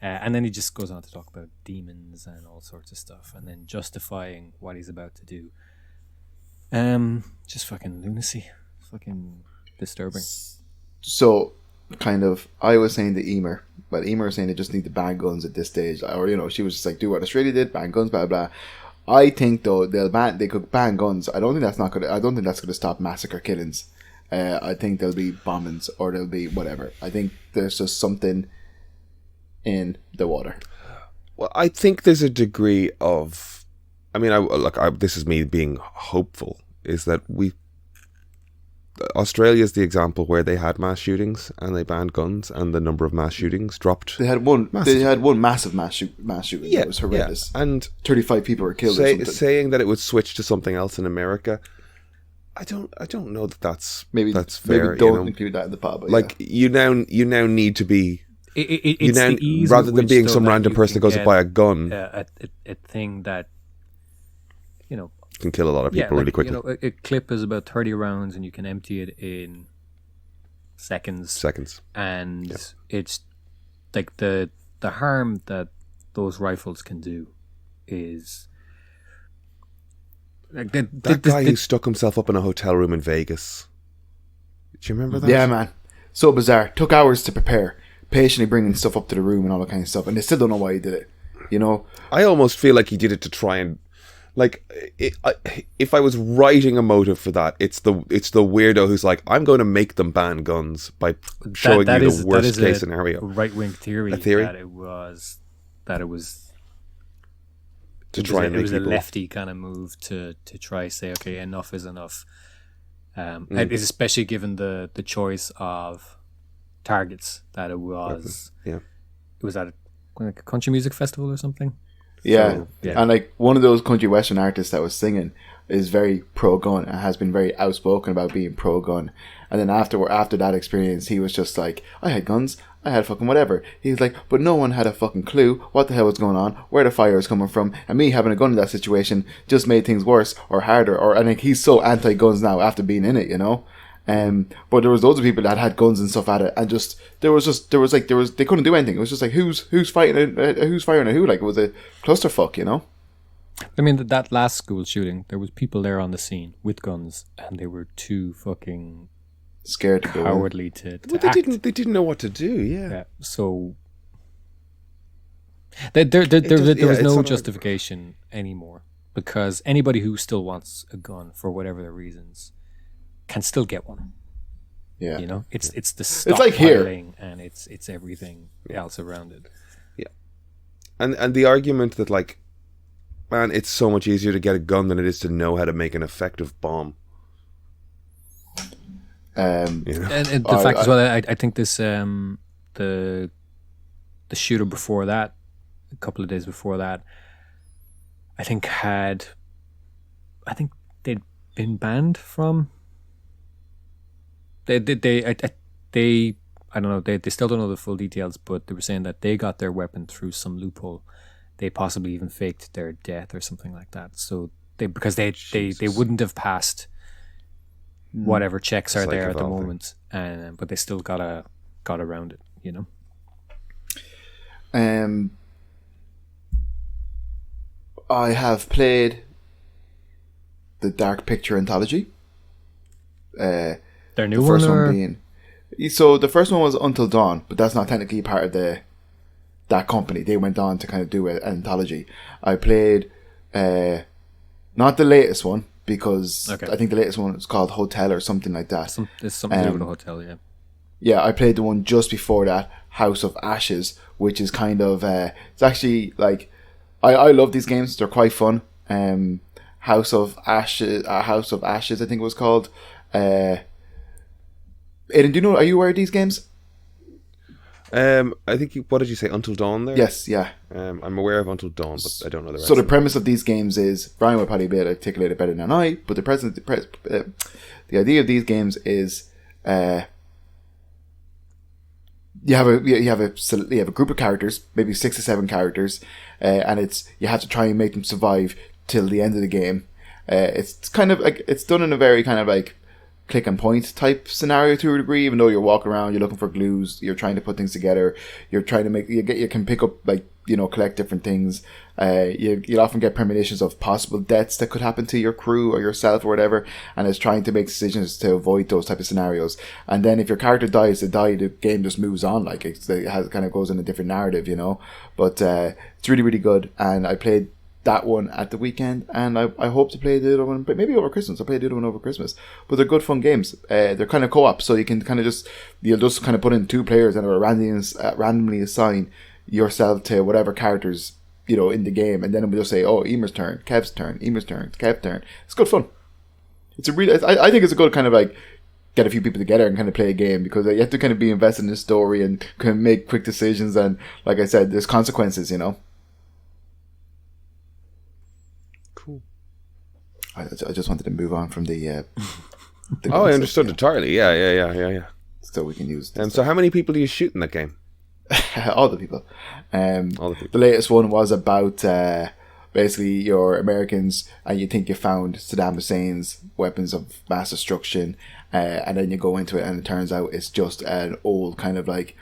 Speaker 3: and then he just goes on to talk about demons and all sorts of stuff, and then justifying what he's about to do. Just fucking lunacy, fucking disturbing.
Speaker 2: So, kind of, I was saying to Emer, but Emer was saying they just need to ban guns at this stage, or you know, she was just like, do what Australia did, ban guns, blah blah. I think though they could ban guns. I don't think that's gonna stop massacre killings. I think there'll be bombings or there'll be whatever. I think there's just something in the water.
Speaker 1: Well, I think there's a degree of, I mean, this is me being hopeful, is that Australia is the example where they had mass shootings and they banned guns, and the number of mass shootings dropped.
Speaker 2: They had one massive mass shooting. Yeah, it was horrendous.
Speaker 1: Yeah. And
Speaker 2: 35 people were killed.
Speaker 1: Saying that it would switch to something else in America, I don't know that that's fair.
Speaker 2: Maybe don't include that in the pub.
Speaker 1: Like you now need to be
Speaker 3: it's
Speaker 1: now,
Speaker 3: the ease
Speaker 1: rather
Speaker 3: with
Speaker 1: than
Speaker 3: which,
Speaker 1: being
Speaker 3: though,
Speaker 1: some
Speaker 3: that
Speaker 1: random
Speaker 3: you
Speaker 1: person that
Speaker 3: can
Speaker 1: goes to
Speaker 3: get,
Speaker 1: buy a gun,
Speaker 3: a thing that, you know,
Speaker 1: can kill a lot of people
Speaker 3: like,
Speaker 1: really quickly.
Speaker 3: a clip is about 30 rounds and you can empty it in seconds. And it's like the harm that those rifles can do is like
Speaker 1: That guy who stuck himself up in a hotel room in Vegas. Do you remember that?
Speaker 2: Yeah, man. So bizarre. Took hours to prepare. Patiently bringing stuff up to the room and all that kind of stuff. And they still don't know why he did it. You know?
Speaker 1: I almost feel like he did it to try and... Like, if I was writing a motive for that, it's the weirdo who's like, I'm going to make them ban guns by showing you the worst case scenario.
Speaker 3: Right-wing theory,
Speaker 1: a theory
Speaker 3: that it was
Speaker 1: to try and make
Speaker 3: it was
Speaker 1: people...
Speaker 3: a lefty kind of move to try say, okay, enough is enough. And it's especially given the choice of targets that it was.
Speaker 1: Yeah,
Speaker 3: it was at a country music festival or something.
Speaker 2: Yeah.
Speaker 3: So, yeah.
Speaker 2: And like one of those country western artists that was singing is very pro-gun and has been very outspoken about being pro-gun. And then after that experience, he was just like, I had guns, I had fucking whatever. He's like, but no one had a fucking clue what the hell was going on, where the fire was coming from, and me having a gun in that situation just made things worse or harder. Or I think he's so anti-guns now after being in it, you know. But there was loads of people that had guns and stuff at it, and they couldn't do anything. It was just like who's fighting, who's firing at who? Like it was a clusterfuck, you know.
Speaker 3: I mean, that last school shooting, there was people there on the scene with guns, and they were too fucking
Speaker 2: scared to go
Speaker 3: cowardly to
Speaker 1: they
Speaker 3: act.
Speaker 1: didn't know what to do. Yeah.
Speaker 3: So there was no justification anymore, because anybody who still wants a gun for whatever their reasons can still get one.
Speaker 2: Yeah,
Speaker 3: you know, it's the
Speaker 2: it's like here,
Speaker 3: and it's everything else around it.
Speaker 1: Yeah, and the argument that like, man, it's so much easier to get a gun than it is to know how to make an effective bomb.
Speaker 3: You know? And the fact as well, I think this the shooter before that, a couple of days before that, I think they'd been banned from. They I don't know, they still don't know the full details, but they were saying that they got their weapon through some loophole. They possibly even faked their death or something like that. So they wouldn't have passed whatever checks are there at the moment, but they still got around it, you know.
Speaker 2: I have played the Dark Picture Anthology.
Speaker 3: Their new one,
Speaker 2: so the first one was Until Dawn, but that's not technically part of that company. They went on to kind of do an anthology. I played not the latest one, because I think the latest one is called Hotel or something like that.
Speaker 3: There's something to do with a hotel, yeah.
Speaker 2: Yeah, I played the one just before that, House of Ashes, which is kind of it's actually like I love these games. They're quite fun. House of Ashes, I think it was called. Aidan, do you know? Are you aware of these games?
Speaker 1: I think what did you say? Until Dawn there?
Speaker 2: Yes, yeah.
Speaker 1: I'm aware of Until Dawn, but I don't know the rest.
Speaker 2: So the premise of these games is, Brian would probably be able to articulate it better than I, but the idea of these games is you have a group of characters, maybe 6 or 7 characters, and you have to try and make them survive till the end of the game. It's kind of like, it's done in a very kind of like click and point type scenario to a degree, even though you're walking around, you're looking for glues, you're trying to put things together, you're trying to make, you can pick up, like, you know, collect different things. You'll often get premonitions of possible deaths that could happen to your crew or yourself or whatever, and it's trying to make decisions to avoid those type of scenarios. And then if your character dies, the game just moves on, like it kind of goes in a different narrative, you know. But it's really, really good, and I played that one at the weekend, and I hope to play the other one, but maybe over Christmas. I'll play the other one over Christmas. But they're good, fun games. They're kind of co-op, so you can kind of you'll just kind of put in 2 players and randomly assign yourself to whatever characters, you know, in the game, and then we'll just say, oh, Emer's turn, Kev's turn, Emer's turn, Kev's turn. It's good fun. It's a really, I think it's a good kind of like get a few people together and kind of play a game, because you have to kind of be invested in the story and kind of make quick decisions, and like I said, there's consequences, you know.
Speaker 1: Cool.
Speaker 2: I just wanted to move on from the
Speaker 1: I understood entirely. Yeah.
Speaker 2: So we can use.
Speaker 1: And so, how many people do you shoot in that game?
Speaker 2: All the people.
Speaker 1: All the people.
Speaker 2: The latest one was about basically you're Americans and you think you found Saddam Hussein's weapons of mass destruction, and then you go into it and it turns out it's just an old kind of like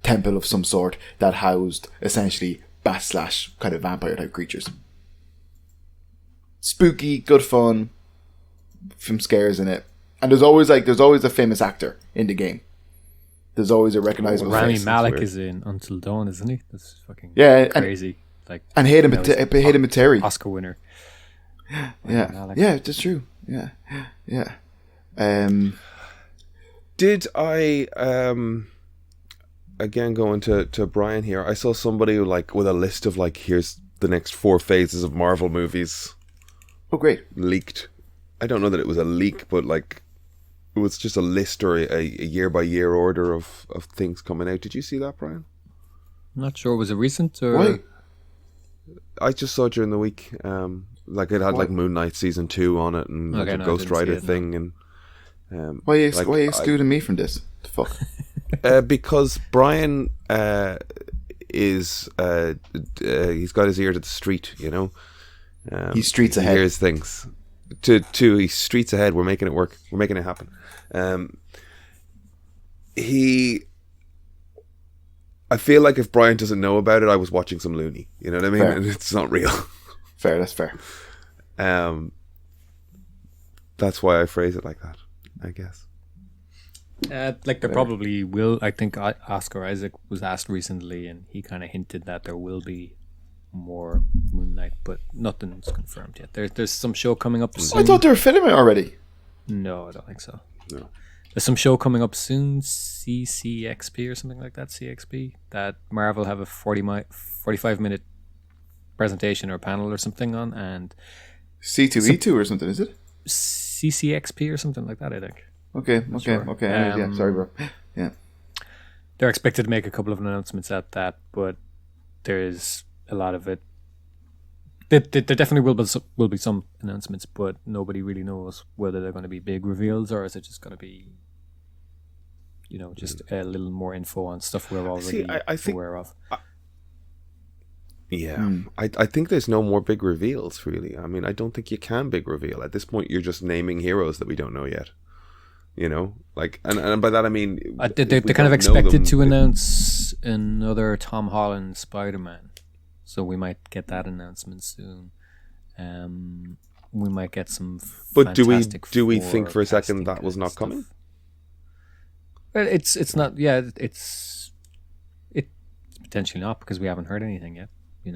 Speaker 2: temple of some sort that housed essentially bat / kind of vampire type creatures. Spooky, good fun, some scares in it, and there's always a famous actor in the game. There's always a recognizable
Speaker 3: Rami
Speaker 2: face.
Speaker 3: Malek is in Until Dawn, isn't he? That's fucking crazy.
Speaker 2: And Hayden Materi,
Speaker 3: Oscar winner.
Speaker 2: Yeah, that's true. Yeah.
Speaker 1: Did I again going to Brian here? I saw somebody like with a list of like, here's the next 4 phases of Marvel movies.
Speaker 2: Oh, great!
Speaker 1: Leaked. I don't know that it was a leak, but like it was just a list or a year by year order of things coming out. Did you see that, Brian?
Speaker 3: I'm not sure. Was it recent or?
Speaker 2: Why?
Speaker 1: I just saw it during the week. Like it had like Moon Knight season 2 on it and like a Ghost Rider thing and.
Speaker 2: Why are you excluding me from this? The fuck.
Speaker 1: Because Brian is he's got his ear to the street, you know.
Speaker 2: He's streets ahead.
Speaker 1: He hears things. He's streets ahead. We're making it work. We're making it happen. I feel like if Brian doesn't know about it, I was watching some loony. You know what I mean?
Speaker 2: Fair.
Speaker 1: And it's not real.
Speaker 2: Fair, that's fair.
Speaker 1: That's why I phrase it like that, I guess.
Speaker 3: Like there probably will. I think Oscar Isaac was asked recently, and he kind of hinted that there will be more Moon Knight, but nothing's confirmed yet. There's some show coming up soon.
Speaker 2: I thought they were filming it already.
Speaker 3: No, I don't think so.
Speaker 1: No.
Speaker 3: There's some show coming up soon, CCXP or something like that, CXP, that Marvel have a 45-minute presentation or panel or something on, and
Speaker 2: C2E2 or something, is it?
Speaker 3: CCXP or something like that, I think.
Speaker 2: Okay.
Speaker 3: Sure.
Speaker 2: Yeah, sorry, bro. Yeah.
Speaker 3: They're expected to make a couple of announcements at that, but there's a lot of it. There definitely will be some announcements, but nobody really knows whether they're going to be big reveals or is it just going to be, just a little more info on stuff we're already aware of.
Speaker 1: I think there's no more big reveals, really. I mean, I don't think you can big reveal. At this point, you're just naming heroes that we don't know yet. You know? Like, and by that I mean...
Speaker 3: they're kind of expected to announce another Tom Holland Spider-Man. So we might get that announcement soon. We might get some.
Speaker 1: But do we think for a second that was not
Speaker 3: stuff.
Speaker 1: coming?
Speaker 3: Well, it's not. Yeah, it's potentially not because we haven't heard anything yet. They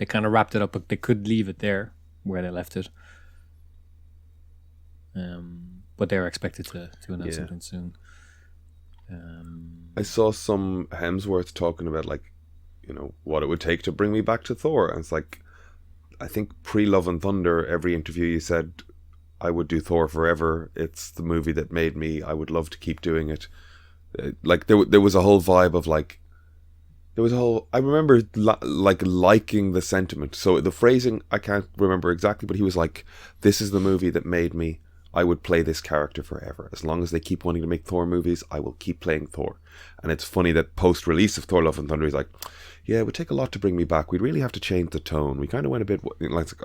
Speaker 3: kind of wrapped it up, but they could leave it there where they left it. But they're expected to announce something soon.
Speaker 1: I saw some Hemsworth talking about what it would take to bring me back to Thor, and it's like, I think pre-Love and Thunder, every interview you said, I would do Thor forever. It's the movie that made me. I would love to keep doing it. There was a whole vibe of I remember liking the sentiment. So the phrasing I can't remember exactly, but he was like, "This is the movie that made me. I would play this character forever. As long as they keep wanting to make Thor movies, I will keep playing Thor." And it's funny that post-release of Thor Love and Thunder, he's like, yeah, it would take a lot to bring me back. We'd really have to change the tone. We kind of went a bit...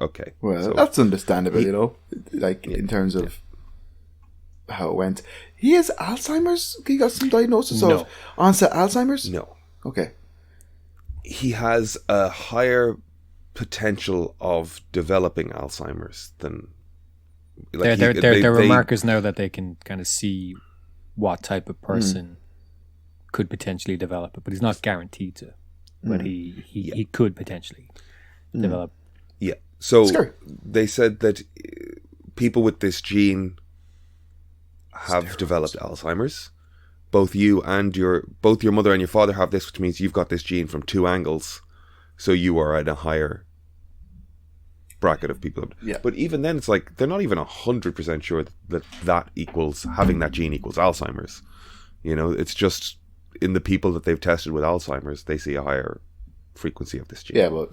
Speaker 1: okay.
Speaker 2: Well,
Speaker 1: so,
Speaker 2: that's understandable, in terms of how it went. He has Alzheimer's? He got some diagnosis of onset Alzheimer's?
Speaker 1: No.
Speaker 2: Okay.
Speaker 1: He has a higher potential of developing Alzheimer's than...
Speaker 3: There are markers now that they can kind of see what type of person could potentially develop it, but he's not guaranteed to. But he could potentially develop.
Speaker 1: Yeah. So they said that people with this gene have developed Alzheimer's. Both your mother and your father have this, which means you've got this gene from 2 angles. So you are at a higher bracket of people.
Speaker 2: Yeah.
Speaker 1: But even then, it's like they're not even 100% sure that equals having that gene equals Alzheimer's. It's just in the people that they've tested with Alzheimer's, they see a higher frequency of this gene.
Speaker 2: Yeah, well,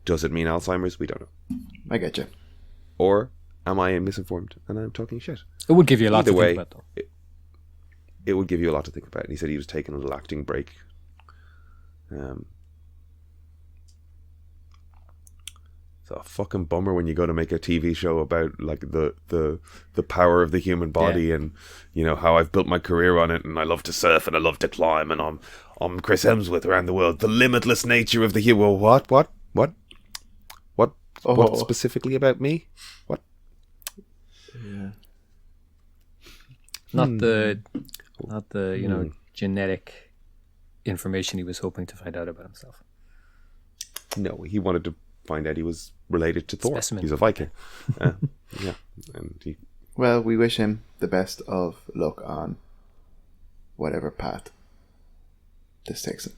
Speaker 1: Does it mean Alzheimer's? We don't know.
Speaker 2: I get you.
Speaker 1: Or am I misinformed and I'm talking shit?
Speaker 3: It would give you a lot
Speaker 1: Either
Speaker 3: to
Speaker 1: way,
Speaker 3: think about, though.
Speaker 1: it would give you a lot to think about. And he said he was taking a little acting break. It's a fucking bummer when you go to make a TV show about like the power of the human body, and you know how I've built my career on it, and I love to surf and I love to climb, and I'm Chris Hemsworth around the world. The limitless nature of the human. Well, what specifically about me? What?
Speaker 2: Yeah.
Speaker 3: Not the genetic information he was hoping to find out about himself.
Speaker 1: No, he wanted to find out he was related to Thor.
Speaker 3: Specimen.
Speaker 1: He's a Viking. Yeah, and he.
Speaker 2: Well, we wish him the best of luck on whatever path this takes him.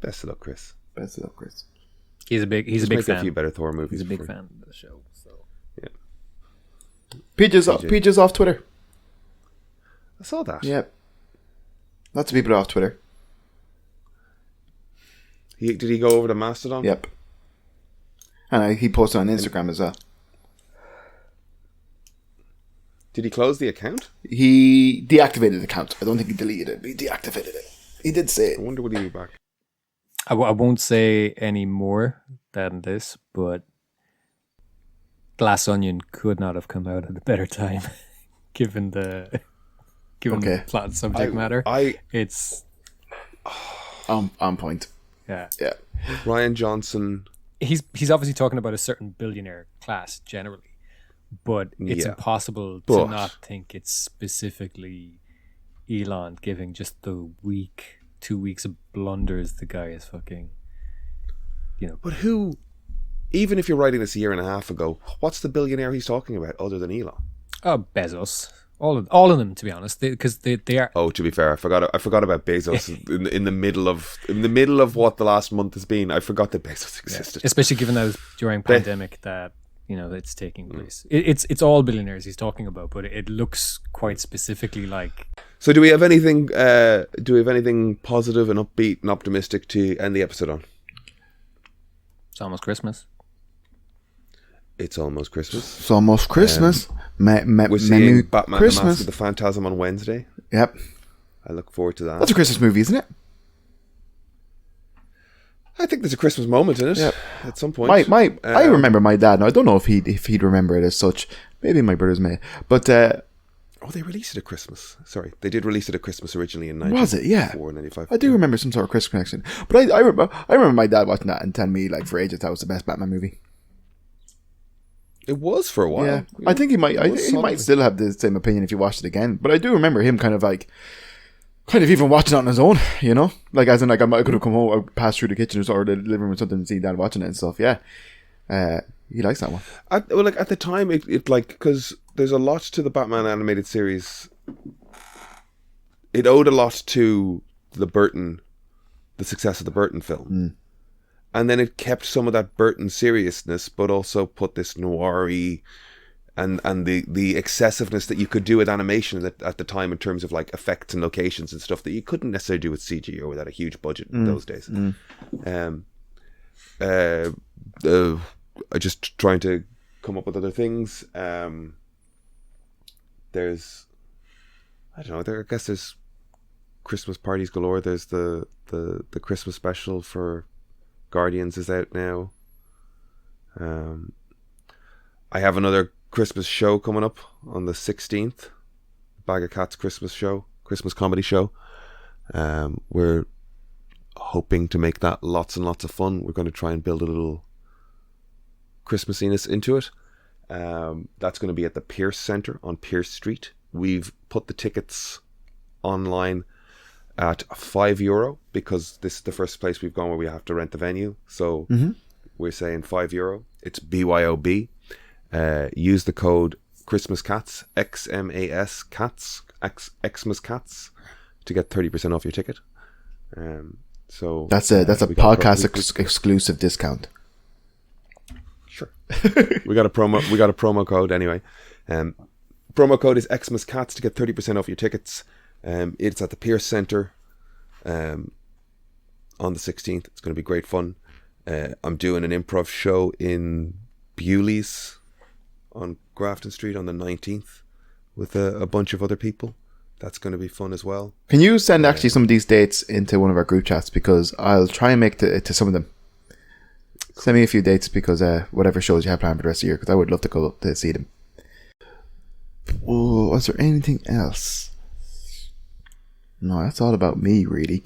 Speaker 1: Best of luck, Chris.
Speaker 2: Best of luck, Chris.
Speaker 3: He's a big
Speaker 1: Make
Speaker 3: fan.
Speaker 1: a few better Thor movies.
Speaker 3: He's a big
Speaker 1: before-
Speaker 3: fan of the show. So
Speaker 1: Yeah,
Speaker 2: Peaches off Twitter.
Speaker 1: I saw that.
Speaker 2: Yep. Lots of people are off Twitter.
Speaker 1: Did he go over to Mastodon?
Speaker 2: Yep. And he posted on Instagram as well.
Speaker 1: Did he close the account?
Speaker 2: He deactivated the account. I don't think he deleted it, but he deactivated it. He did say
Speaker 1: I
Speaker 2: it.
Speaker 1: wonder would he be back.
Speaker 3: I won't say any more than this, but Glass Onion could not have come out at a better time, given the plot and subject matter. It's
Speaker 2: On point.
Speaker 3: yeah.
Speaker 2: Yeah.
Speaker 1: Ryan Johnson.
Speaker 3: He's obviously talking about a certain billionaire class generally, but it's
Speaker 1: Yeah.
Speaker 3: impossible to
Speaker 1: But-
Speaker 3: not think it's specifically Elon giving just the 2 weeks of blunders the guy is fucking,
Speaker 1: But who? Even if you're writing this a year and a half ago, what's the billionaire he's talking about other than Elon?
Speaker 3: Bezos, all of them, to be honest, because they are.
Speaker 1: Oh, to be fair, I forgot about Bezos in the middle of what the last month has been. I forgot that Bezos existed.
Speaker 3: Especially given that it's during pandemic that it's taking place. It's all billionaires he's talking about, but it looks quite specifically like.
Speaker 1: So, do we have anything? Do we have anything positive and upbeat and optimistic to end the episode on?
Speaker 3: It's almost Christmas.
Speaker 1: It's almost Christmas.
Speaker 2: It's almost Christmas.
Speaker 1: We're seeing Batman: The Mask
Speaker 2: Christmas.
Speaker 1: of the Phantasm on Wednesday.
Speaker 2: Yep.
Speaker 1: I look forward to that.
Speaker 2: That's a Christmas movie, isn't it?
Speaker 1: I think there's a Christmas moment in it
Speaker 2: Yep.
Speaker 1: at some point.
Speaker 2: I remember my dad. Now I don't know if he'd remember it as such. Maybe my brothers may. But
Speaker 1: they released it at Christmas. Sorry, they did release it at Christmas originally in
Speaker 2: was it? Yeah.
Speaker 1: 95.
Speaker 2: I do remember some sort of Christmas connection. But I remember my dad watching that and telling me like for ages that was the best Batman movie.
Speaker 1: It was for a while.
Speaker 2: Yeah, I think he might.
Speaker 1: It was
Speaker 2: He
Speaker 1: solid.
Speaker 2: might still have the same opinion if you watched it again. But I do remember him kind of even watching it on his own. Like as in like I could have come home, passed through the kitchen or the living room or something and see dad watching it and stuff. Yeah, he likes that one.
Speaker 1: At the time, it because there's a lot to the Batman animated series. It owed a lot to the success of the Burton film. And then it kept some of that Burton seriousness, but also put this noir-y and the excessiveness that you could do with animation at the time in terms of like effects and locations and stuff that you couldn't necessarily do with CG or without a huge budget in those days. Just trying to come up with other things. There's, I don't know, I guess there's Christmas parties galore. There's the Christmas special for Guardians is out now. I have another Christmas show coming up on the 16th. Bag of Cats Christmas comedy show. We're hoping to make that lots and lots of fun. We're going to try and build a little Christmasiness into it. That's going to be at the Pierce Centre on Pierce Street. We've put the tickets online at €5 because this is the first place we've gone where we have to rent the venue. So we're saying €5. It's BYOB. Use the code Christmas Cats, XMAS Cats, Xmas Cats to get 30% off your ticket. So
Speaker 2: That's a podcast exclusive discount.
Speaker 1: Sure. we got a promo code anyway. Promo code is Xmas Cats to get 30% off your tickets. It's at the Pierce Centre on the 16th. It's going to be great fun. I'm doing an improv show in Bewley's on Grafton Street on the 19th with a bunch of other people. That's going to be fun as well.
Speaker 2: Can you send actually some of these dates into one of our group chats, because I'll try and make it to some of them. Send me a few dates, because whatever shows you have planned for the rest of the year, because I would love to go to see them. Oh, was there anything else? No, that's all about me, really.